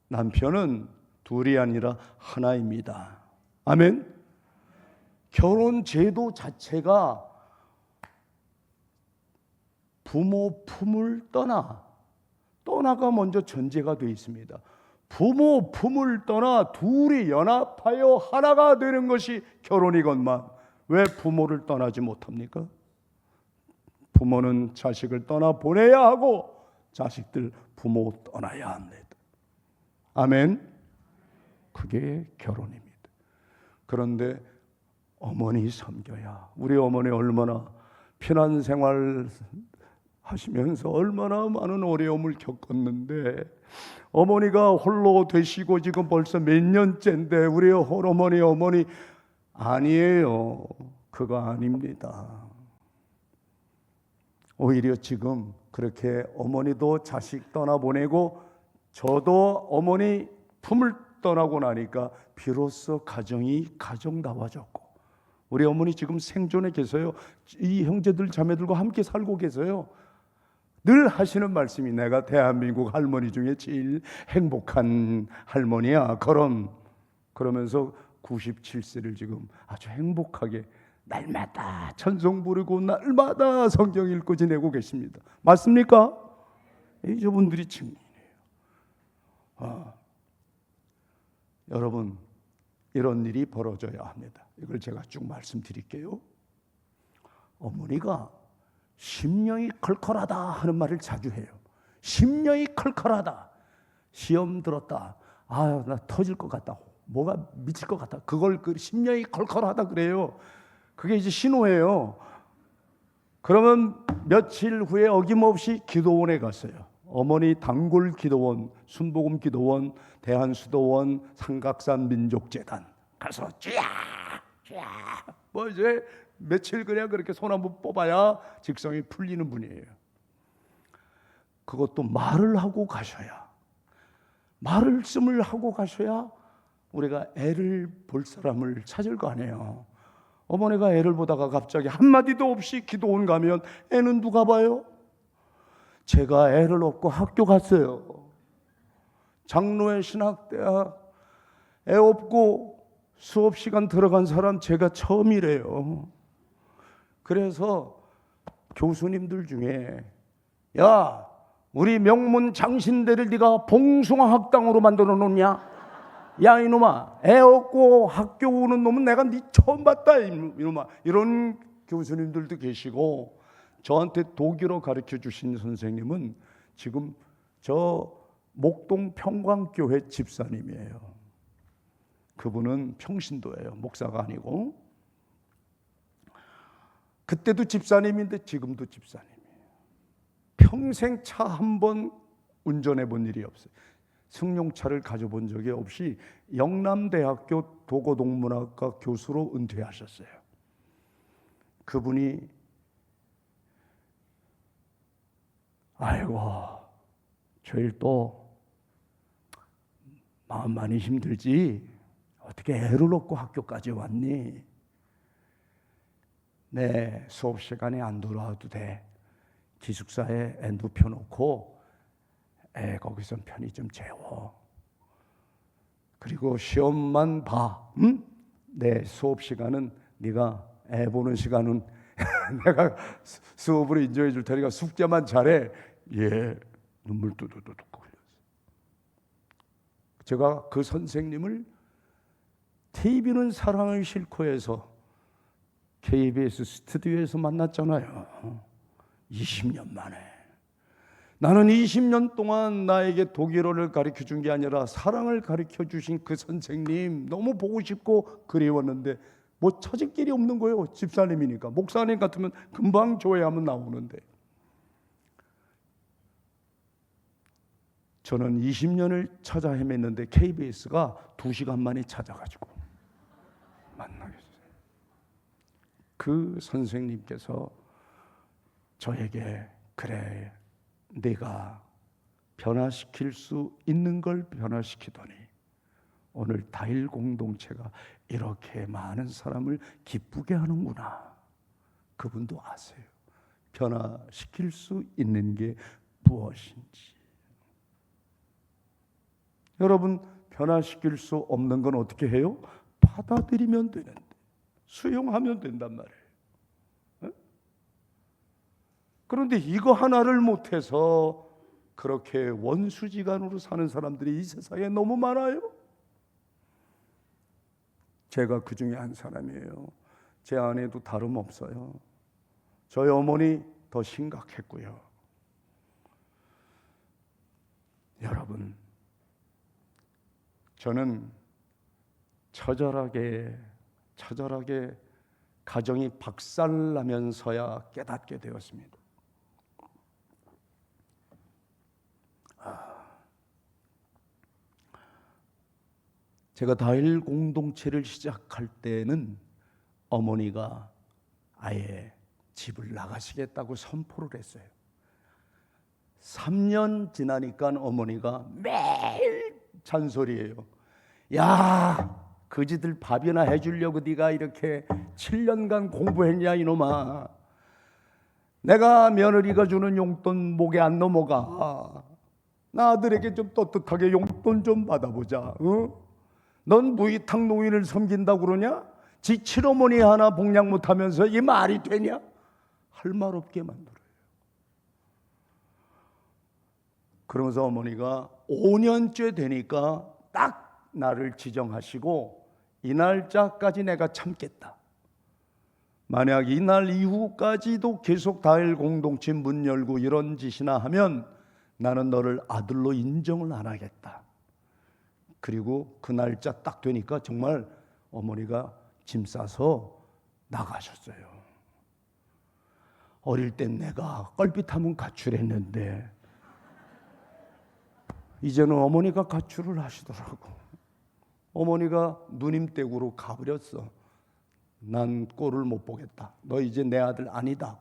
남편은 둘이 아니라 하나입니다. 아멘. 결혼 제도 자체가 부모 품을 떠나가 먼저 전제가 되어 있습니다. 부모 품을 떠나 둘이 연합하여 하나가 되는 것이 결혼이건만 왜 부모를 떠나지 못합니까? 부모는 자식을 떠나 보내야 하고 자식들 부모 떠나야 합니다. 아멘. 그게 결혼입니다. 그런데 어머니 섬겨야, 우리 어머니 얼마나 피난 생활 하시면서 얼마나 많은 어려움을 겪었는데, 어머니가 홀로 되시고 지금 벌써 몇 년째인데 우리 어머니 아니에요. 그거 아닙니다. 오히려 지금 그렇게 어머니도 자식 떠나보내고 저도 어머니 품을 떠나고 나니까 비로소 가정이 가정다워졌고, 우리 어머니 지금 생존에 계세요. 이 형제들 자매들과 함께 살고 계세요. 늘 하시는 말씀이 내가 대한민국 할머니 중에 제일 행복한 할머니야. 그러면서 97세를 지금 아주 행복하게 날마다 찬송 부르고 날마다 성경 읽고 지내고 계십니다. 맞습니까? 저분들이 증인이에요. 여러분, 이런 일이 벌어져야 합니다. 이걸 제가 쭉 말씀드릴게요. 어머니가 심령이 컬컬하다 하는 말을 자주 해요. 심령이 컬컬하다. 시험 들었다. 나 터질 것 같다. 뭐가 미칠 것 같다. 그걸 심령이 컬컬하다 그래요. 그게 이제 신호예요. 그러면 며칠 후에 어김없이 기도원에 갔어요. 어머니 단골 기도원, 순복음 기도원, 대한수도원, 삼각산 민족재단 가서 쫙 뭐 이제 며칠 그냥 그렇게 손 한번 뽑아야 직성이 풀리는 분이에요. 그것도 말을 하고 가셔야, 말씀을 하고 가셔야 우리가 애를 볼 사람을 찾을 거 아니에요. 어머니가 애를 보다가 갑자기 한마디도 없이 기도원 가면 애는 누가 봐요? 제가 애를 업고 학교 갔어요. 장로회 신학대학 애 업고 수업 시간 들어간 사람 제가 처음이래요. 그래서 교수님들 중에 야, 우리 명문 장신대를 네가 봉숭아 학당으로 만들어 놓냐? 야 이놈아, 애 없고 학교 오는 놈은 내가 네 처음 봤다 이놈아. 이런 교수님들도 계시고, 저한테 독일어 가르쳐 주신 선생님은 지금 저 목동 평광교회 집사님이에요. 그분은 평신도예요. 목사가 아니고. 그때도 집사님인데 지금도 집사님이에요. 평생 차 한 번 운전해 본 일이 없어요. 승용차를 가져본 적이 없이 영남대학교 도고동문학과 교수로 은퇴하셨어요. 그분이 아이고 저일 또 마음 많이 힘들지 어떻게 애를 얻고 학교까지 왔니? 네, 수업 시간에 안 들어와도 돼. 기숙사에 애 눕혀놓고 애 거기서 편히 좀 재워. 그리고 시험만 봐. 응? 내 수업 시간은 네가 애 보는 시간은 내가 수업으로 인정해 줄 테니까 숙제만 잘해. 예, 눈물 뚜두두둑 흘렸어요. 제가 그 선생님을 TV는 사랑을 싣고 해서 KBS 스튜디오에서 만났잖아요. 20년 만에. 나는 20년 동안 나에게 독일어를 가르쳐 준 게 아니라 사랑을 가르쳐 주신 그 선생님 너무 보고 싶고 그리웠는데 뭐 찾을 길이 없는 거예요. 집사님이니까. 목사님 같으면 금방 조회하면 나오는데. 저는 20년을 찾아 헤맸는데 KBS가 2시간 만에 찾아가지고 만나게 됐어요. 그 선생님께서 저에게 그래, 내가 변화시킬 수 있는 걸 변화시키더니 오늘 다일 공동체가 이렇게 많은 사람을 기쁘게 하는구나. 그분도 아세요. 변화시킬 수 있는 게 무엇인지. 여러분, 변화시킬 수 없는 건 어떻게 해요? 받아들이면 되는데, 수용하면 된단 말이에요. 그런데 이거 하나를 못해서 그렇게 원수지간으로 사는 사람들이 이 세상에 너무 많아요. 제가 그 중에 한 사람이에요. 제 아내도 다름없어요. 저희 어머니 더 심각했고요. 여러분, 저는 처절하게 가정이 박살나면서야 깨닫게 되었습니다. 제가 다일 공동체를 시작할 때는 어머니가 아예 집을 나가시겠다고 선포를 했어요. 3년 지나니까 어머니가 매일 잔소리해요. 야, 그지들 밥이나 해주려고 네가 이렇게 7년간 공부했냐 이놈아. 내가 며느리가 주는 용돈 목에 안 넘어가. 나 아들에게 좀 떳떳하게 용돈 좀 받아보자. 넌 무이탁 노인을 섬긴다고 그러냐? 지 친어머니 하나 복양 못하면서 이 말이 되냐? 할 말 없게 만들어요. 그러면서 어머니가 5년째 되니까 딱 나를 지정하시고 이 날짜까지 내가 참겠다. 만약 이날 이후까지도 계속 다일 공동체 문 열고 이런 짓이나 하면 나는 너를 아들로 인정을 안 하겠다. 그리고 그 날짜 딱 되니까 정말 어머니가 짐 싸서 나가셨어요. 어릴 땐 내가 껄핏하면 가출했는데 이제는 어머니가 가출을 하시더라고. 어머니가 누님 댁으로 가버렸어. 난 꼴을 못 보겠다. 너 이제 내 아들 아니다.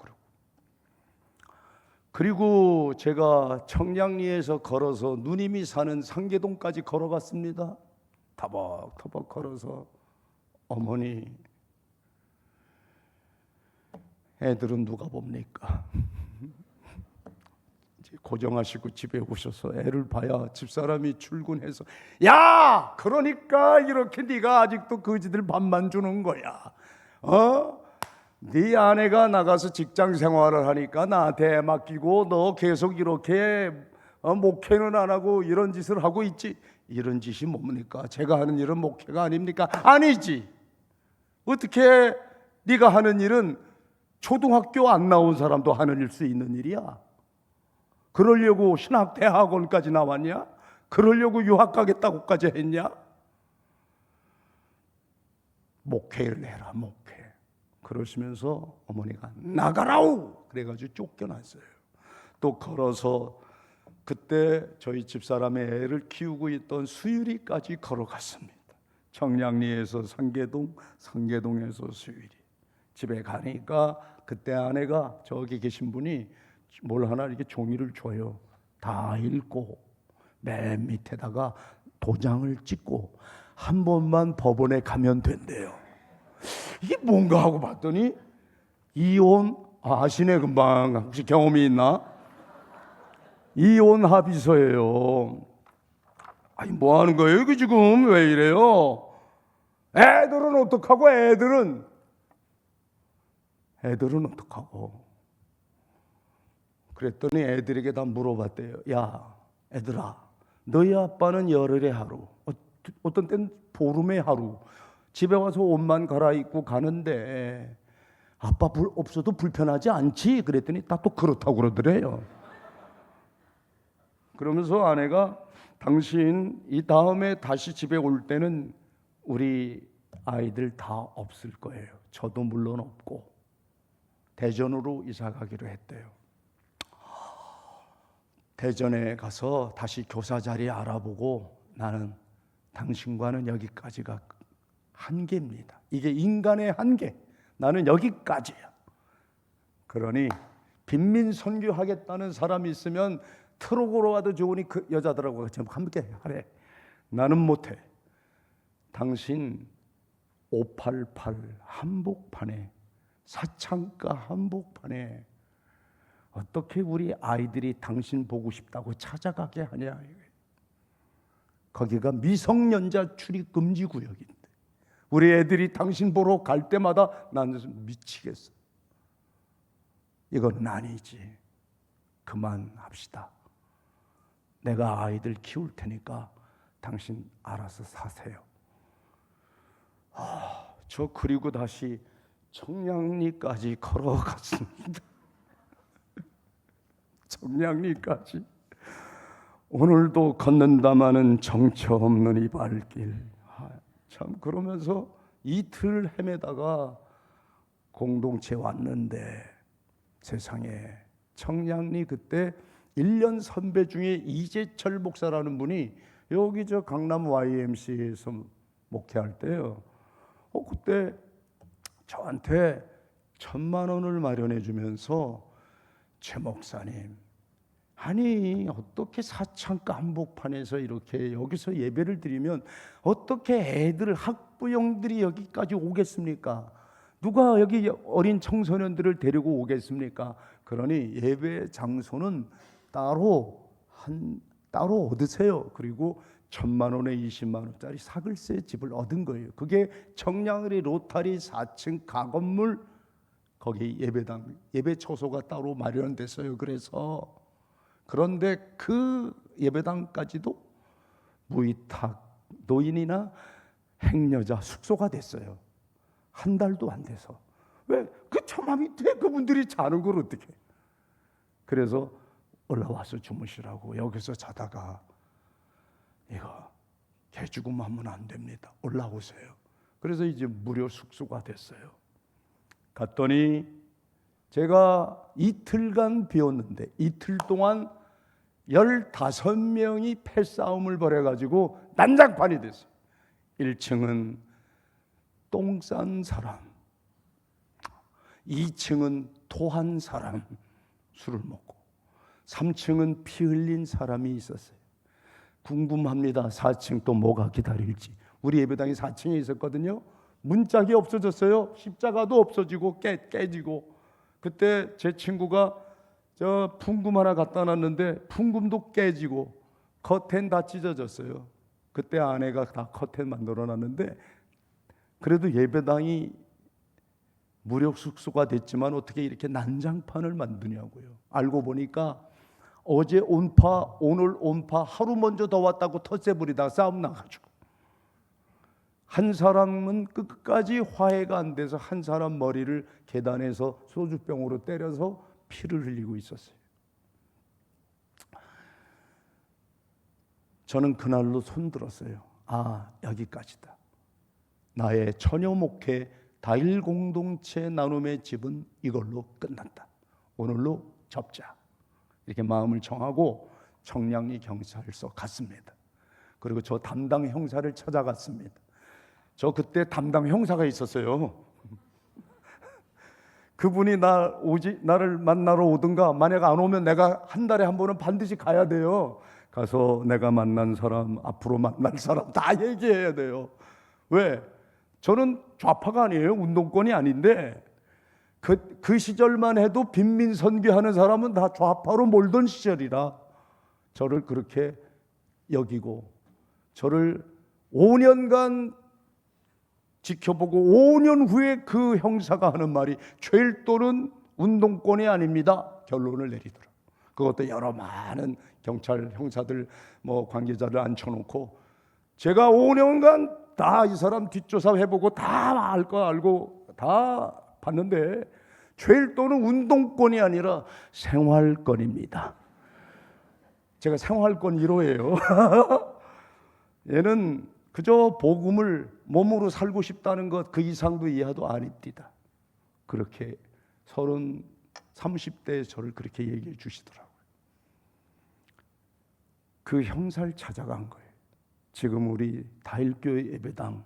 그리고 제가 청량리에서 걸어서 누님이 사는 상계동까지 걸어갔습니다. 터벅터벅 걸어서 어머니, 애들은 누가 봅니까? 이제 고정하시고 집에 오셔서 애를 봐야 집사람이 출근해서 야, 그러니까 이렇게 네가 아직도 거지들 밥만 주는 거야. 네 아내가 나가서 직장 생활을 하니까 나한테 맡기고 너 계속 이렇게 목회는 안 하고 이런 짓을 하고 있지. 이런 짓이 뭡니까? 제가 하는 일은 목회가 아닙니까? 아니지. 어떻게 네가 하는 일은 초등학교 안 나온 사람도 하는 일 수 있는 일이야? 그러려고 신학대학원까지 나왔냐? 그러려고 유학 가겠다고까지 했냐? 목회를 해라, 목회. 그러시면서 어머니가 나가라우! 그래가지고 쫓겨났어요. 또 걸어서 그때 저희 집사람의 애를 키우고 있던 수유리까지 걸어갔습니다. 청량리에서 상계동, 상계동에서 수유리. 집에 가니까 그때 아내가 저기 계신 분이 뭘 하나 이렇게 종이를 줘요. 다 읽고 맨 밑에다가 도장을 찍고 한 번만 법원에 가면 된대요. 이게 뭔가 하고 봤더니 이혼, 아시네 금방. 혹시 경험이 있나? 이혼 합의서예요. 아니 뭐 하는 거예요 이게 지금? 왜 이래요? 애들은 어떡하고? 애들은 어떡하고? 그랬더니 애들에게 다 물어봤대요. 야 애들아, 너희 아빠는 열흘의 하루, 어떤 땐 보름의 하루 집에 와서 옷만 갈아입고 가는데 아빠 없어도 불편하지 않지? 그랬더니 다 또 그렇다고 그러더래요. 그러면서 아내가 당신 이 다음에 다시 집에 올 때는 우리 아이들 다 없을 거예요. 저도 물론 없고 대전으로 이사 가기로 했대요. 대전에 가서 다시 교사 자리 알아보고 나는 당신과는 여기까지가 한계입니다. 이게 인간의 한계. 나는 여기까지야. 그러니 빈민 선교하겠다는 사람이 있으면 트럭으로 와도 좋으니 그 여자들하고 같이 함께 하래. 나는 못해. 당신 588 한복판에, 사창가 한복판에 어떻게 우리 아이들이 당신 보고 싶다고 찾아가게 하냐. 거기가 미성년자 출입 금지 구역인데 우리 애들이 당신 보러 갈 때마다 나는 미치겠어. 이건 아니지. 그만합시다. 내가 아이들 키울 테니까 당신 알아서 사세요. 저 그리고 다시 청량리까지 걸어갔습니다. 청량리까지. 오늘도 걷는다마는 정처 없는 이 발길. 참 그러면서 이틀 헤매다가 공동체 왔는데 세상에 청량리 그때 1년 선배 중에 이재철 목사라는 분이 여기 저 강남 YMCA에서 목회할 때요. 그때 저한테 1,000만 원을 마련해 주면서 최 목사님, 아니 어떻게 사창가 한복판에서 이렇게 여기서 예배를 드리면 어떻게 애들 학부형들이 여기까지 오겠습니까? 누가 여기 어린 청소년들을 데리고 오겠습니까? 그러니 예배 장소는 따로 얻으세요. 그리고 1,000만 원에 20만 원짜리 사글세 집을 얻은 거예요. 그게 청량리 로타리 4층 가건물 거기 예배당 예배 처소가 따로 마련됐어요. 그래서 그런데 그 예배당까지도 무위탁 노인이나 행여자 숙소가 됐어요. 한 달도 안 돼서. 왜? 그 처마 밑에 그분들이 자는 걸 어떻게? 그래서 올라와서 주무시라고 여기서 자다가 이거 개죽음 하면 안 됩니다. 올라오세요. 그래서 이제 무료 숙소가 됐어요. 갔더니 제가 이틀간 비웠는데 이틀 동안 15명이 패싸움을 벌여가지고 난장판이 됐어요. 1층은 똥 싼 사람, 2층은 토한 사람, 술을 먹고 3층은 피 흘린 사람이 있었어요. 궁금합니다. 4층 또 뭐가 기다릴지. 우리 예배당이 4층에 있었거든요. 문짝이 없어졌어요. 십자가도 없어지고 깨지고. 그때 제 친구가 저 풍금 하나 갖다 놨는데 풍금도 깨지고 커튼 다 찢어졌어요. 그때 아내가 다 커튼 만들어 놨는데, 그래도 예배당이 무료 숙소가 됐지만 어떻게 이렇게 난장판을 만드냐고요. 알고 보니까 어제 온파 오늘 온파 하루 먼저 더 왔다고 텃세 부리다가 싸움 나가지고, 한 사람은 끝까지 화해가 안 돼서 한 사람 머리를 계단에서 소주병으로 때려서 피를 흘리고 있었어요. 저는 그날로 손들었어요. 아, 여기까지다. 나의 처녀 목회 다일 공동체 나눔의 집은 이걸로 끝난다. 오늘로 접자. 이렇게 마음을 정하고 청량리 경찰서 갔습니다. 그리고 저 담당 형사를 찾아갔습니다. 저 그때 담당 형사가 있었어요. 그분이 나를 만나러 오든가, 만약 안 오면 내가 한 달에 한 번은 반드시 가야 돼요. 가서 내가 만난 사람, 앞으로 만날 사람 다 얘기해야 돼요. 왜? 저는 좌파가 아니에요. 운동권이 아닌데 그 시절만 해도 빈민 선교하는 사람은 다 좌파로 몰던 시절이라 저를 그렇게 여기고, 저를 5년간 지켜보고 5년 후에 그 형사가 하는 말이 죄일도는 운동권이 아닙니다. 결론을 내리더라. 그것도 여러 많은 경찰 형사들 관계자를 앉혀놓고 제가 5년간 다 이 사람 뒷조사 해보고 다 알 거 알고 다 봤는데 죄일도는 운동권이 아니라 생활권입니다. 제가 생활권 1호예요. 얘는 그저 복음을 몸으로 살고 싶다는 것, 그 이상도 이하도 아닙니다. 그렇게 30대에 저를 그렇게 얘기해 주시더라고요. 그 형사를 찾아간 거예요. 지금 우리 다일교회 예배당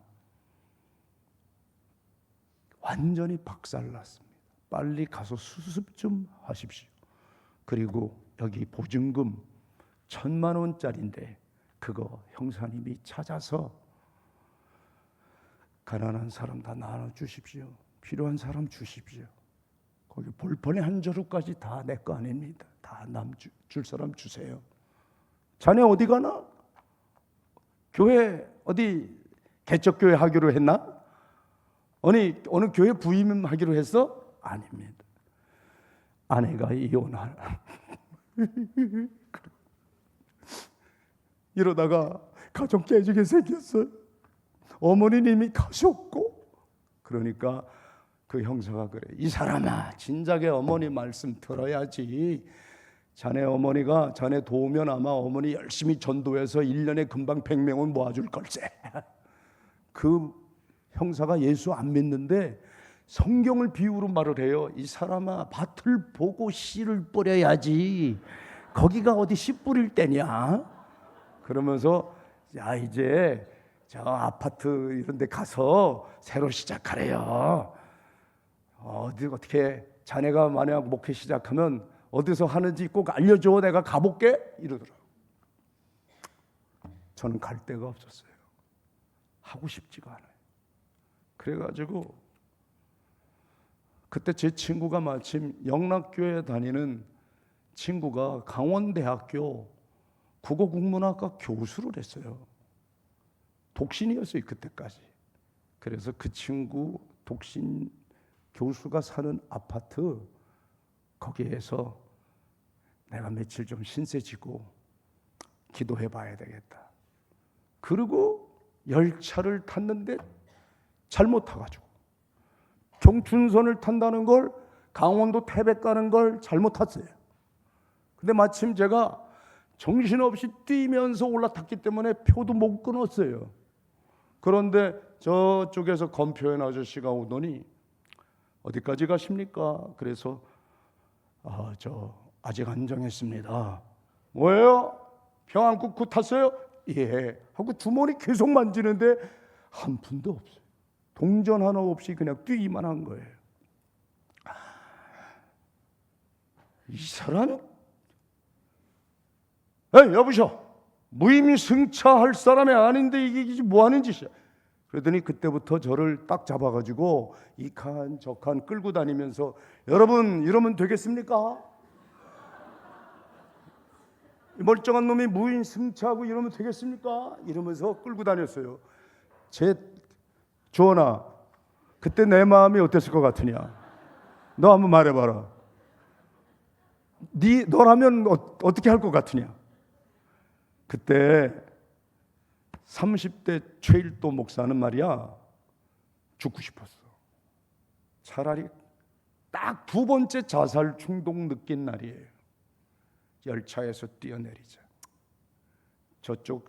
완전히 박살났습니다. 빨리 가서 수습 좀 하십시오. 그리고 여기 보증금 1,000만 원짜리인데 그거 형사님이 찾아서 가난한 사람 다 나눠주십시오. 필요한 사람 주십시오. 거기 볼펜의 한 자루까지 다 내 거 아닙니다. 다 줄 사람 주세요. 자네 어디 가나? 교회 어디 개척교회 하기로 했나? 어느 교회 부임하기로 했어? 아닙니다. 아내가 이혼할 이러다가 가정 깨지게 생겼어요. 어머니님이 가셨고, 그러니까 그 형사가 그래, 이 사람아 진작에 어머니 말씀 들어야지. 자네 어머니가 자네 도우면 아마 어머니 열심히 전도해서 1년에 금방 100명은 모아줄 걸세. 그 형사가 예수 안 믿는데 성경을 비유로 말을 해요. 이 사람아 밭을 보고 씨를 뿌려야지 거기가 어디 씨 뿌릴 때냐. 그러면서 야 이제 저 아파트 이런 데 가서 새로 시작하래요. 어떻게 자네가 만약 목회 시작하면 어디서 하는지 꼭 알려줘. 내가 가볼게. 이러더라고요. 저는 갈 데가 없었어요. 하고 싶지가 않아요. 그래가지고 그때 제 친구가 마침 영락교회 다니는 친구가 강원대학교 국어국문학과 교수를 했어요. 독신이었어요 그때까지. 그래서 그 친구 독신 교수가 사는 아파트 거기에서 내가 며칠 좀 신세 지고 기도해 봐야 되겠다. 그리고 열차를 탔는데 잘못 타가지고 경춘선을 탄다는 걸, 강원도 태백 가는 걸 잘못 탔어요. 근데 마침 제가 정신없이 뛰면서 올라탔기 때문에 표도 못 끊었어요. 그런데 저쪽에서 검표현 아저씨가 오더니 어디까지 가십니까? 그래서 저 아직 안 정했습니다. 뭐예요? 평안국구 탔어요? 예. 하고 주머니 계속 만지는데 한 푼도 없어요. 동전 하나 없이 그냥 뛰기만 한 거예요. 이 사람, 에이 여보셔, 무임승차할 사람이 아닌데 이게 뭐 하는 짓이야? 그러더니 그때부터 저를 딱 잡아가지고 이 칸 저 칸 끌고 다니면서 여러분 이러면 되겠습니까? 멀쩡한 놈이 무임승차하고 이러면 되겠습니까? 이러면서 끌고 다녔어요. 주원아, 그때 내 마음이 어땠을 것 같으냐? 너 한번 말해봐라. 너라면 어떻게 할 것 같으냐? 그때 30대 최일도 목사는 말이야, 죽고 싶었어. 차라리 딱 두 번째 자살 충동 느낀 날이에요. 열차에서 뛰어내리자. 저쪽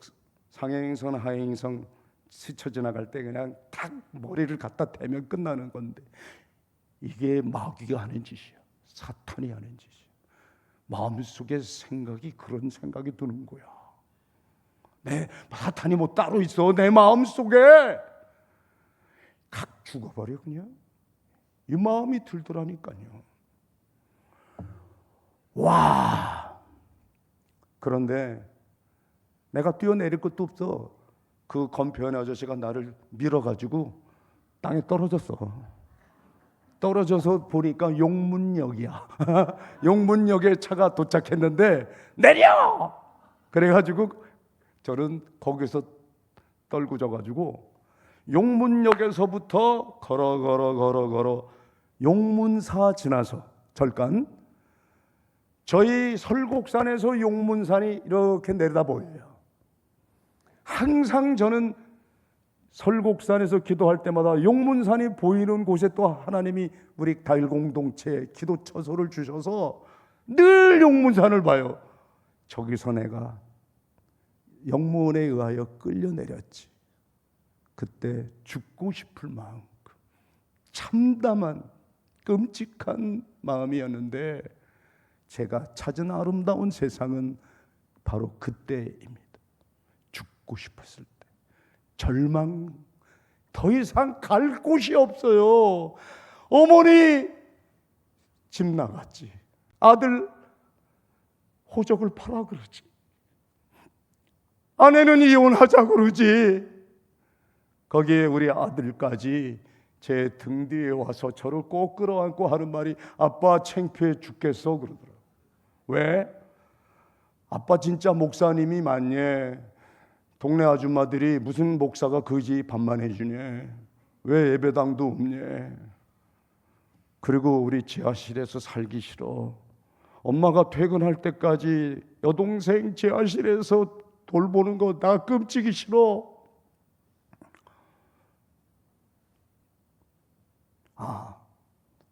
상행선 하행선 스쳐 지나갈 때 그냥 탁 머리를 갖다 대면 끝나는 건데, 이게 마귀가 하는 짓이야. 사탄이 하는 짓이야. 마음속에 생각이 그런 생각이 드는 거야. 사탄이 뭐 따로 있어. 내 마음속에 각 죽어버려 그냥. 이 마음이 들더라니까요. 와! 그런데 내가 뛰어내릴 것도 없어. 그 건표한 아저씨가 나를 밀어가지고 땅에 떨어져서 보니까 용문역이야. 용문역에 차가 도착했는데 내려! 그래가지고 저는 거기서 떨구져가지고 용문역에서부터 걸어 용문사 지나서 절간, 저희 설곡산에서 용문산이 이렇게 내려다 보여요. 항상 저는 설곡산에서 기도할 때마다 용문산이 보이는 곳에 또 하나님이 우리 다일 공동체 기도 처소를 주셔서 늘 용문산을 봐요. 저기서 내가 영문에 의하여 끌려내렸지. 그때 죽고 싶을 만큼 참담한 끔찍한 마음이었는데, 제가 찾은 아름다운 세상은 바로 그때입니다. 죽고 싶었을 때, 절망, 더 이상 갈 곳이 없어요. 어머니 집 나갔지, 아들 호적을 팔아 그러지, 아내는 이혼하자 그러지. 거기에 우리 아들까지 제 등 뒤에 와서 저를 꼭 끌어안고 하는 말이, 아빠 창피해 죽겠어 그러더라고요. 왜? 아빠 진짜 목사님이 맞니? 동네 아줌마들이 무슨 목사가 그지 밥만 해주니? 왜 예배당도 없니? 그리고 우리 지하실에서 살기 싫어. 엄마가 퇴근할 때까지 여동생 지하실에서 돌보는 거 나 끔찍이 싫어.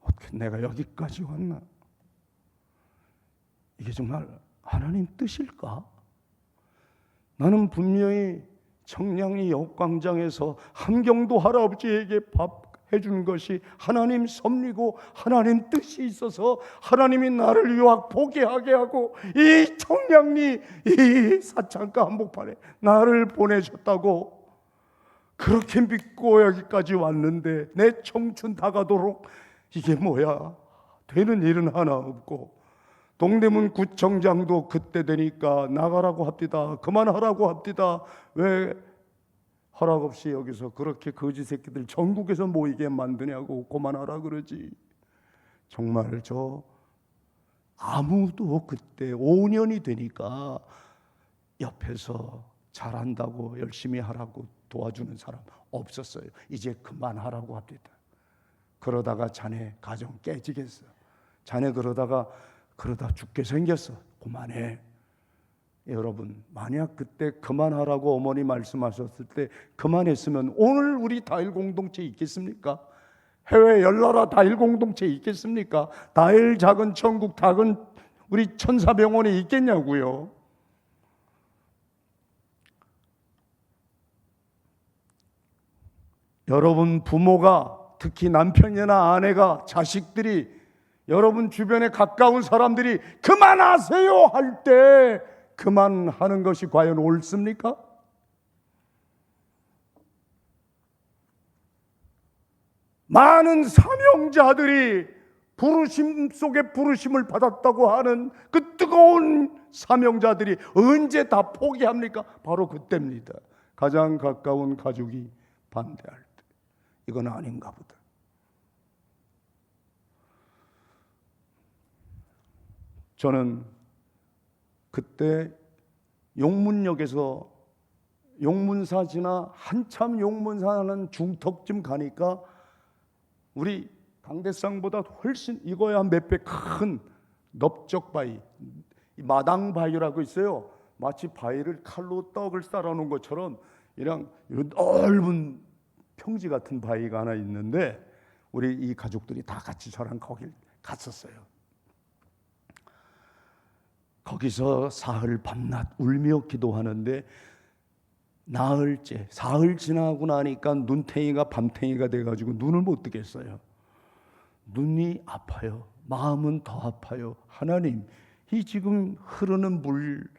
어떻게 내가 여기까지 왔나? 이게 정말 하나님 뜻일까? 나는 분명히 청량리 역광장에서 함경도 할아버지에게 밥 해주는 것이 하나님 섭리고 하나님 뜻이 있어서 하나님이 나를 유학 포기하게 하고 이 청량리 이 사창가 한복판에 나를 보내셨다고 그렇게 믿고 여기까지 왔는데, 내 청춘 다가도록 이게 뭐야? 되는 일은 하나 없고, 동대문 구청장도 그때 되니까 나가라고 합디다, 그만하라고 합디다. 왜 허락 없이 여기서 그렇게 거지 새끼들 전국에서 모이게 만드냐고 그만하라 그러지. 정말 저 아무도 그때 5년이 되니까 옆에서 잘한다고 열심히 하라고 도와주는 사람 없었어요. 이제 그만하라고 합니다. 그러다가 자네 가정 깨지겠어. 자네 그러다 죽게 생겼어. 그만해. 여러분, 만약 그때 그만하라고 어머니 말씀하셨을 때 그만했으면 오늘 우리 다일 공동체 있겠습니까? 해외 열나라 다일 공동체 있겠습니까? 다일 작은 천국 작은 우리 천사병원에 있겠냐고요. 여러분 부모가, 특히 남편이나 아내가, 자식들이, 여러분 주변에 가까운 사람들이 그만하세요 할 때 그만하는 것이 과연 옳습니까? 많은 사명자들이 부르심 속에 부르심을 받았다고 하는 그 뜨거운 사명자들이 언제 다 포기합니까? 바로 그때입니다. 가장 가까운 가족이 반대할 때. 이건 아닌가 보다. 저는 그때 용문역에서 용문사 지나 한참 용문사는 중턱쯤 가니까 우리 강대상보다 훨씬 이거야 몇 배 큰 넓적 바위, 마당 바위라고 있어요. 마치 바위를 칼로 떡을 썰어 놓은 것처럼 이런 넓은 평지 같은 바위가 하나 있는데 우리 이 가족들이 다 같이 저랑 거길 갔었어요. 거기서 사흘 밤낮 울며 기도하는데 나흘째, 사흘 지나고 나니까 눈탱이가 밤탱이가 돼가지고 눈을 못 뜨겠어요. 눈이 아파요. 마음은 더 아파요. 하나님, 이 지금 흐르는 물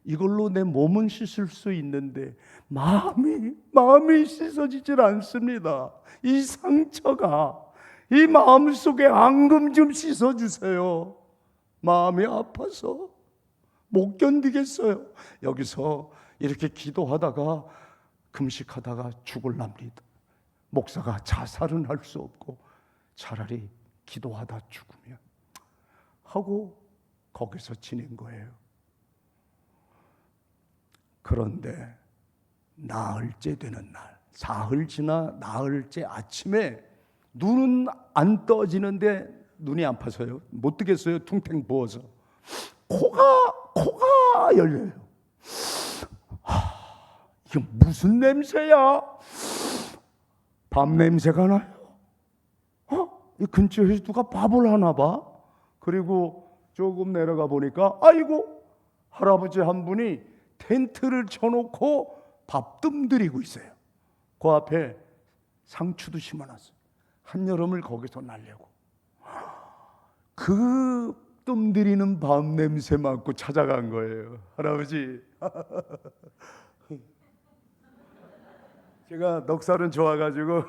이걸로 내 몸은 씻을 수 있는데 마음이 씻어지질 않습니다. 이 상처가 이 마음 속에 앙금 좀 씻어주세요. 마음이 아파서 못 견디겠어요. 여기서 이렇게 기도하다가 금식하다가 죽을랍니다. 목사가 자살은 할 수 없고 차라리 기도하다 죽으면 하고 거기서 지낸 거예요. 그런데 나흘째 되는 날, 사흘 지나 나흘째 아침에 눈은 안 떠지는데 눈이 아파서요. 못 뜨겠어요. 퉁탱 부어서 코가 열려요. 이게 무슨 냄새야? 밥 냄새가 나요. 이 근처에서 누가 밥을 하나 봐. 그리고 조금 내려가 보니까 아이고 할아버지 한 분이 텐트를 쳐놓고 밥 뜸들이고 있어요. 그 앞에 상추도 심어놨어요. 한여름을 거기서 날려고. 그 뜸들이는 밥 냄새 맡고 찾아간 거예요. 할아버지. 제가 넉살은 좋아가지고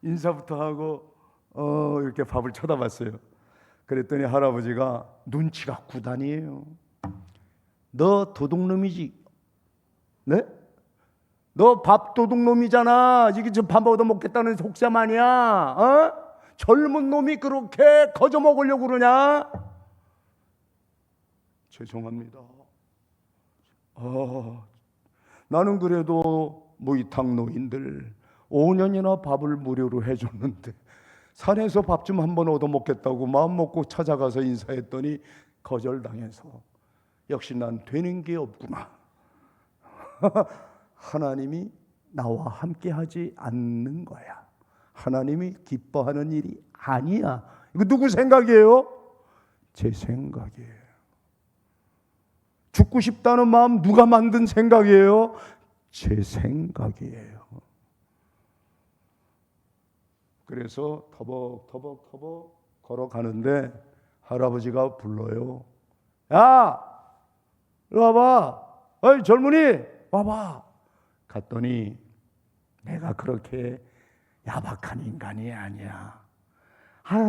인사부터 하고 이렇게 밥을 쳐다봤어요. 그랬더니 할아버지가 눈치가 구단이에요. 너 도둑놈이지? 네? 너 밥 도둑놈이잖아. 이게 지금 밥 얻어먹겠다는 속셈 아니야? 젊은 놈이 그렇게 거저 먹으려고 그러냐? 죄송합니다. 나는 그래도 무이탁 노인들 5년이나 밥을 무료로 해줬는데 산에서 밥 좀 한번 얻어먹겠다고 마음먹고 찾아가서 인사했더니 거절당해서 역시 난 되는 게 없구나. 하나님이 나와 함께하지 않는 거야. 하나님이 기뻐하는 일이 아니야. 이거 누구 생각이에요? 제 생각이에요. 죽고 싶다는 마음 누가 만든 생각이에요? 제 생각이에요. 그래서 터벅터벅 걸어가는데 할아버지가 불러요. 야! 이리 와봐. 어이 젊은이 와봐. 갔더니 내가 그렇게 야박한 인간이 아니야.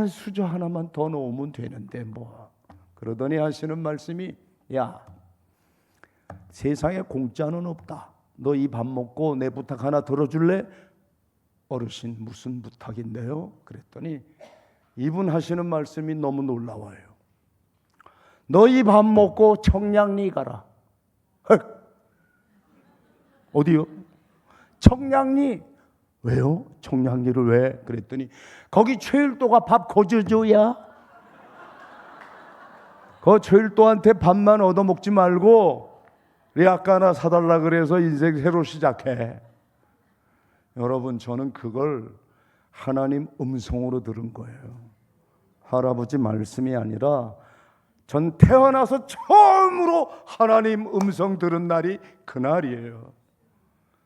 수저 하나만 더 넣으면 되는데 뭐. 그러더니 하시는 말씀이 야, 세상에 공짜는 없다. 너 이 밥 먹고 내 부탁 하나 들어줄래? 어르신 무슨 부탁인데요? 그랬더니 이분 하시는 말씀이 너무 놀라워요. 너 이 밥 먹고 청량리 가라. 어디요? 청량리. 왜요? 청량리를 왜? 그랬더니 거기 최일도가 밥 거저줘야. 그 최일도한테 밥만 얻어먹지 말고 리아까 하나 사달라 그래서 인생 새로 시작해. 여러분 저는 그걸 하나님 음성으로 들은 거예요. 할아버지 말씀이 아니라 전 태어나서 처음으로 하나님 음성 들은 날이 그날이에요.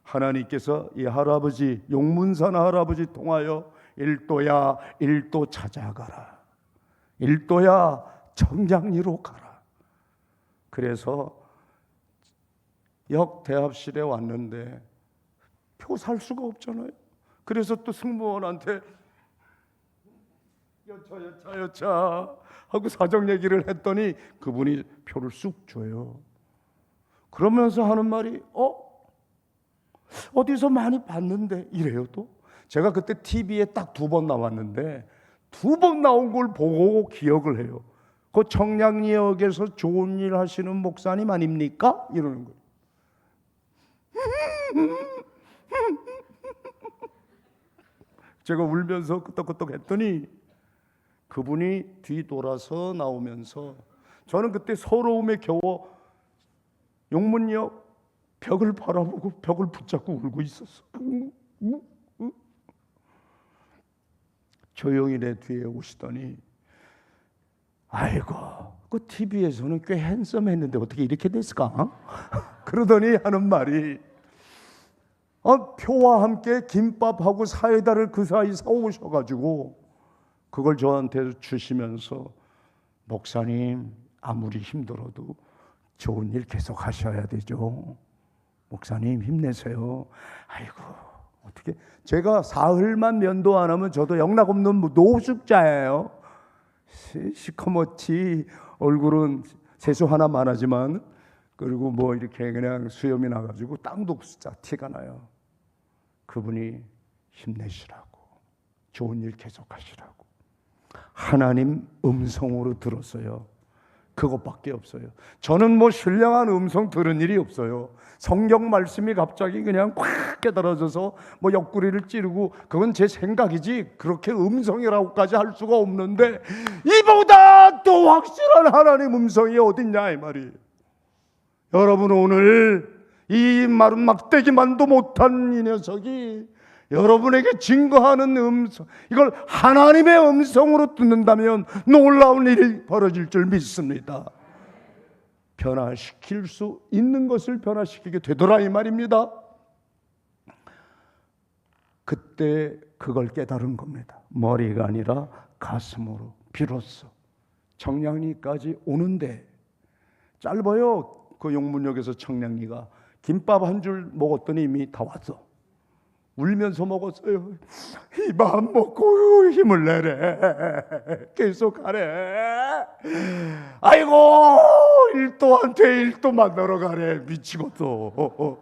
하나님께서 이 할아버지 용문산 할아버지 통하여 일도야 일도 찾아가라. 일도야 청량리로 가라. 그래서 역 대합실에 왔는데 표 살 수가 없잖아요. 그래서 또 승무원한테 여차 하고 사정 얘기를 했더니 그분이 표를 쑥 줘요. 그러면서 하는 말이 어디서 많이 봤는데 이래요. 또 제가 그때 TV에 딱 2번 나왔는데 2번 나온 걸 보고 기억을 해요. 그 청량리역에서 좋은 일 하시는 목사님 아닙니까? 이러는 거예요. 제가 울면서 끄떡끄떡 했더니 그분이 뒤돌아서 나오면서, 저는 그때 서러움에 겨워 용문역 벽을 바라보고 벽을 붙잡고 울고 있었어. 조용히 내 뒤에 오시더니, 아이고 그 TV에서는 꽤 핸섬했는데 어떻게 이렇게 됐을까? 그러더니 하는 말이, 표와 함께 김밥하고 사이다를 그 사이 사오셔가지고 그걸 저한테 주시면서, 목사님 아무리 힘들어도 좋은 일 계속 하셔야 되죠. 목사님 힘내세요. 아이고 어떻게, 제가 사흘만 면도 안 하면 저도 영락 없는 노숙자예요. 시커멓지, 얼굴은 세수 하나만 하지만, 그리고 뭐 이렇게 그냥 수염이 나가지고 땅도 진짜 티가 나요. 그분이 힘내시라고, 좋은 일 계속하시라고 하나님 음성으로 들었어요. 그것밖에 없어요. 저는 뭐 신령한 음성 들은 일이 없어요. 성경 말씀이 갑자기 그냥 꽉 깨달아져서 뭐 옆구리를 찌르고, 그건 제 생각이지 그렇게 음성이라고까지 할 수가 없는데, 이보다 더 확실한 하나님 음성이 어딨냐 이 말이에요. 여러분, 오늘 이 마른 막대기만도 못한 이 녀석이 여러분에게 증거하는 음성, 이걸 하나님의 음성으로 듣는다면 놀라운 일이 벌어질 줄 믿습니다. 변화시킬 수 있는 것을 변화시키게 되더라 이 말입니다. 그때 그걸 깨달은 겁니다. 머리가 아니라 가슴으로. 비로소 청량리까지 오는데, 짧아요. 그 용문역에서 청량리가. 김밥 한 줄 먹었더니 이미 다 왔어. 울면서 먹었어요. 이 밥 먹고 힘을 내래. 계속 가래. 아이고, 일도한테 일도 만나러 가래. 미치겠어.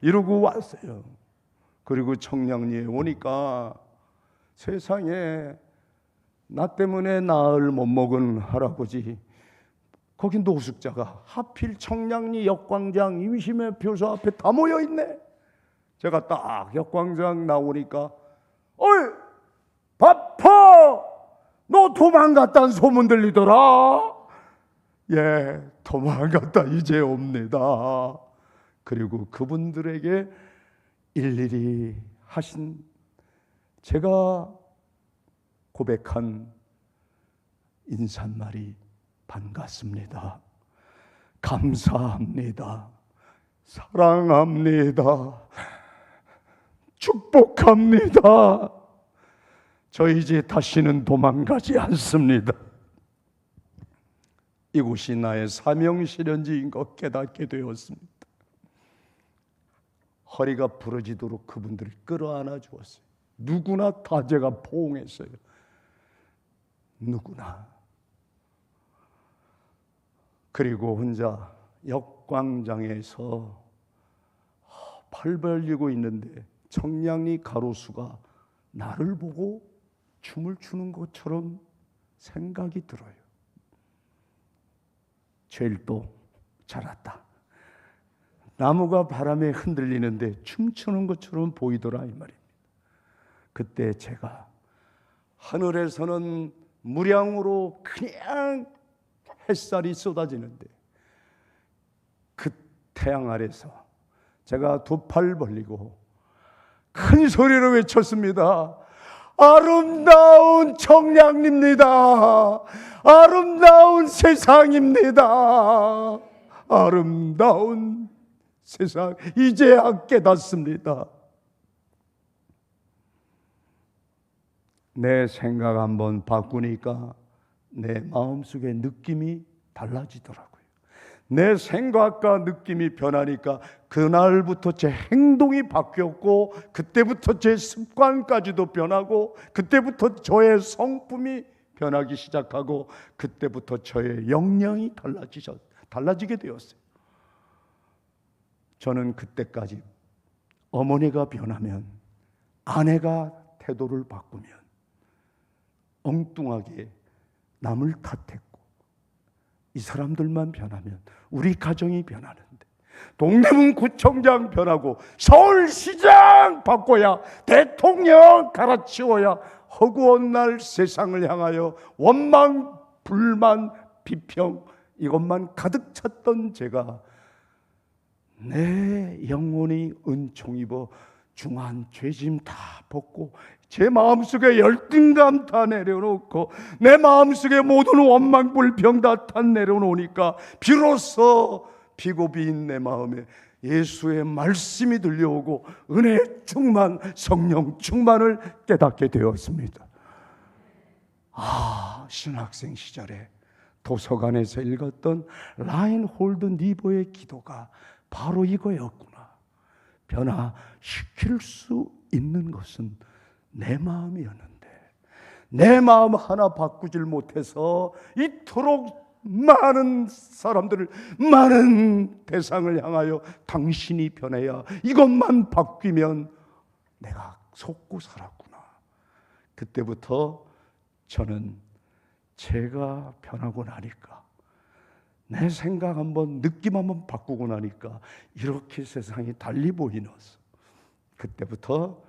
이러고 왔어요. 그리고 청량리에 오니까 세상에 나 때문에 나을 못 먹은 할아버지, 거긴 노숙자가 하필 청량리 역광장 임시매 표소 앞에 다 모여 있네. 제가 딱 역광장 나오니까, 어이 바빠, 너 도망갔다는 소문 들리더라. 예, 도망갔다 이제 옵니다. 그리고 그분들에게 일일이 하신, 제가 고백한 인사말이 반갑습니다, 감사합니다, 사랑합니다, 축복합니다. 저 이제 다시는 도망가지 않습니다. 이곳이 나의 사명 실현지인 것 깨닫게 되었습니다. 허리가 부러지도록 그분들을 끌어안아 주었어요. 누구나 다 제가 포옹했어요. 누구나. 그리고 혼자 역광장에서 팔 벌리고 있는데 청량리 가로수가 나를 보고 춤을 추는 것처럼 생각이 들어요. 죄일도 자랐다. 나무가 바람에 흔들리는데 춤추는 것처럼 보이더라 이 말입니다. 그때 제가 하늘에서는 무량으로 그냥 햇살이 쏟아지는데, 그 태양 아래서 제가 두 팔 벌리고 큰 소리로 외쳤습니다. 아름다운 청량리입니다. 아름다운 세상입니다. 아름다운 세상, 이제야 깨닫습니다. 내 생각 한번 바꾸니까 내 마음속의 느낌이 달라지더라고요. 내 생각과 느낌이 변하니까 그날부터 제 행동이 바뀌었고, 그때부터 제 습관까지도 변하고, 그때부터 저의 성품이 변하기 시작하고 그때부터 저의 역량이 달라지게 되었어요. 저는 그때까지 어머니가 변하면, 아내가 태도를 바꾸면 엉뚱하게 남을 탓했고, 이 사람들만 변하면 우리 가정이 변하는데, 동대문 구청장 변하고 서울시장 바꿔야, 대통령 갈아치워야 허구한 날 세상을 향하여 원망, 불만, 비평 이것만 가득 찼던 제가 내 영혼이 은총 입어 중한 죄짐 다 벗고 제 마음속에 열등감 다 내려놓고 내 마음속에 모든 원망, 불평 다 내려놓으니까 비로소 비고비인 내 마음에 예수의 말씀이 들려오고 은혜 충만, 성령 충만을 깨닫게 되었습니다. 신학생 시절에 도서관에서 읽었던 라인홀드 니버의 기도가 바로 이거였구나. 변화시킬 수 있는 것은 내 마음이었는데 내 마음 하나 바꾸질 못해서 이토록 많은 사람들을, 많은 대상을 향하여 당신이 변해야, 이것만 바뀌면 내가 속고 살았구나. 그때부터 저는 제가 변하고 나니까, 내 생각 한번, 느낌 한번 바꾸고 나니까 이렇게 세상이 달리 보이었어. 그때부터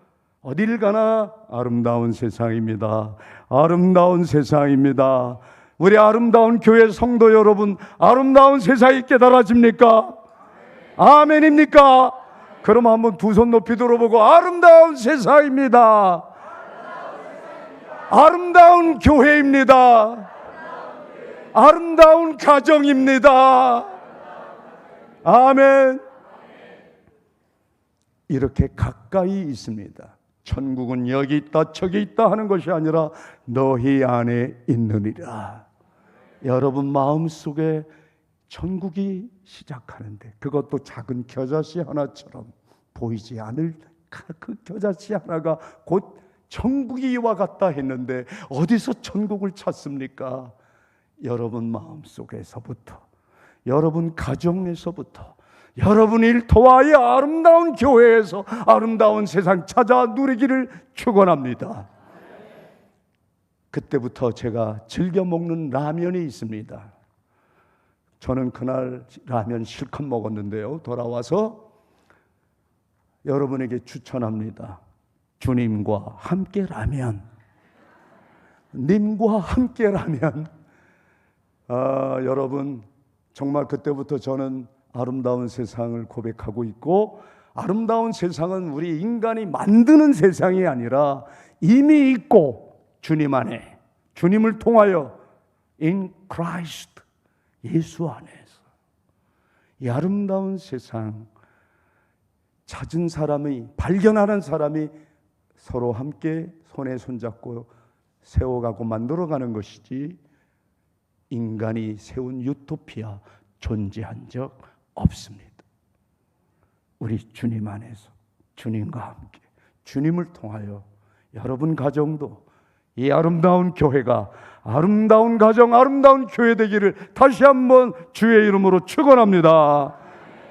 어딜 가나 아름다운 세상입니다. 아름다운 세상입니다. 우리 아름다운 교회 성도 여러분, 아름다운 세상이 깨달아집니까? 아멘입니까? 그럼 한번 두 손 높이 들어보고, 아름다운 세상입니다. 아름다운 교회입니다. 아름다운 가정입니다. 아멘. 이렇게 가까이 있습니다. 천국은 여기 있다 저기 있다 하는 것이 아니라 너희 안에 있느니라. 여러분 마음속에 천국이 시작하는데, 그것도 작은 겨자씨 하나처럼 보이지 않을 그 겨자씨 하나가 곧 천국이 와 같다 했는데 어디서 천국을 찾습니까? 여러분 마음속에서부터, 여러분 가정에서부터, 여러분 일터와의 아름다운 교회에서 아름다운 세상 찾아 누리기를 축원합니다. 그때부터 제가 즐겨 먹는 라면이 있습니다. 저는 그날 라면 실컷 먹었는데요, 돌아와서 여러분에게 추천합니다. 주님과 함께 라면, 님과 함께 라면. 여러분 정말 그때부터 저는 아름다운 세상을 고백하고 있고, 아름다운 세상은 우리 인간이 만드는 세상이 아니라 이미 있고 주님 안에, 주님을 통하여 in Christ, 예수 안에서 이 아름다운 세상 찾은 사람이, 발견하는 사람이 서로 함께 손에 손잡고 세워가고 만들어가는 것이지, 인간이 세운 유토피아 존재한 적 없습니다. 우리 주님 안에서, 주님과 함께, 주님을 통하여 여러분 가정도 이 아름다운 교회가 아름다운 가정, 아름다운 교회 되기를 다시 한번 주의 이름으로 축원합니다.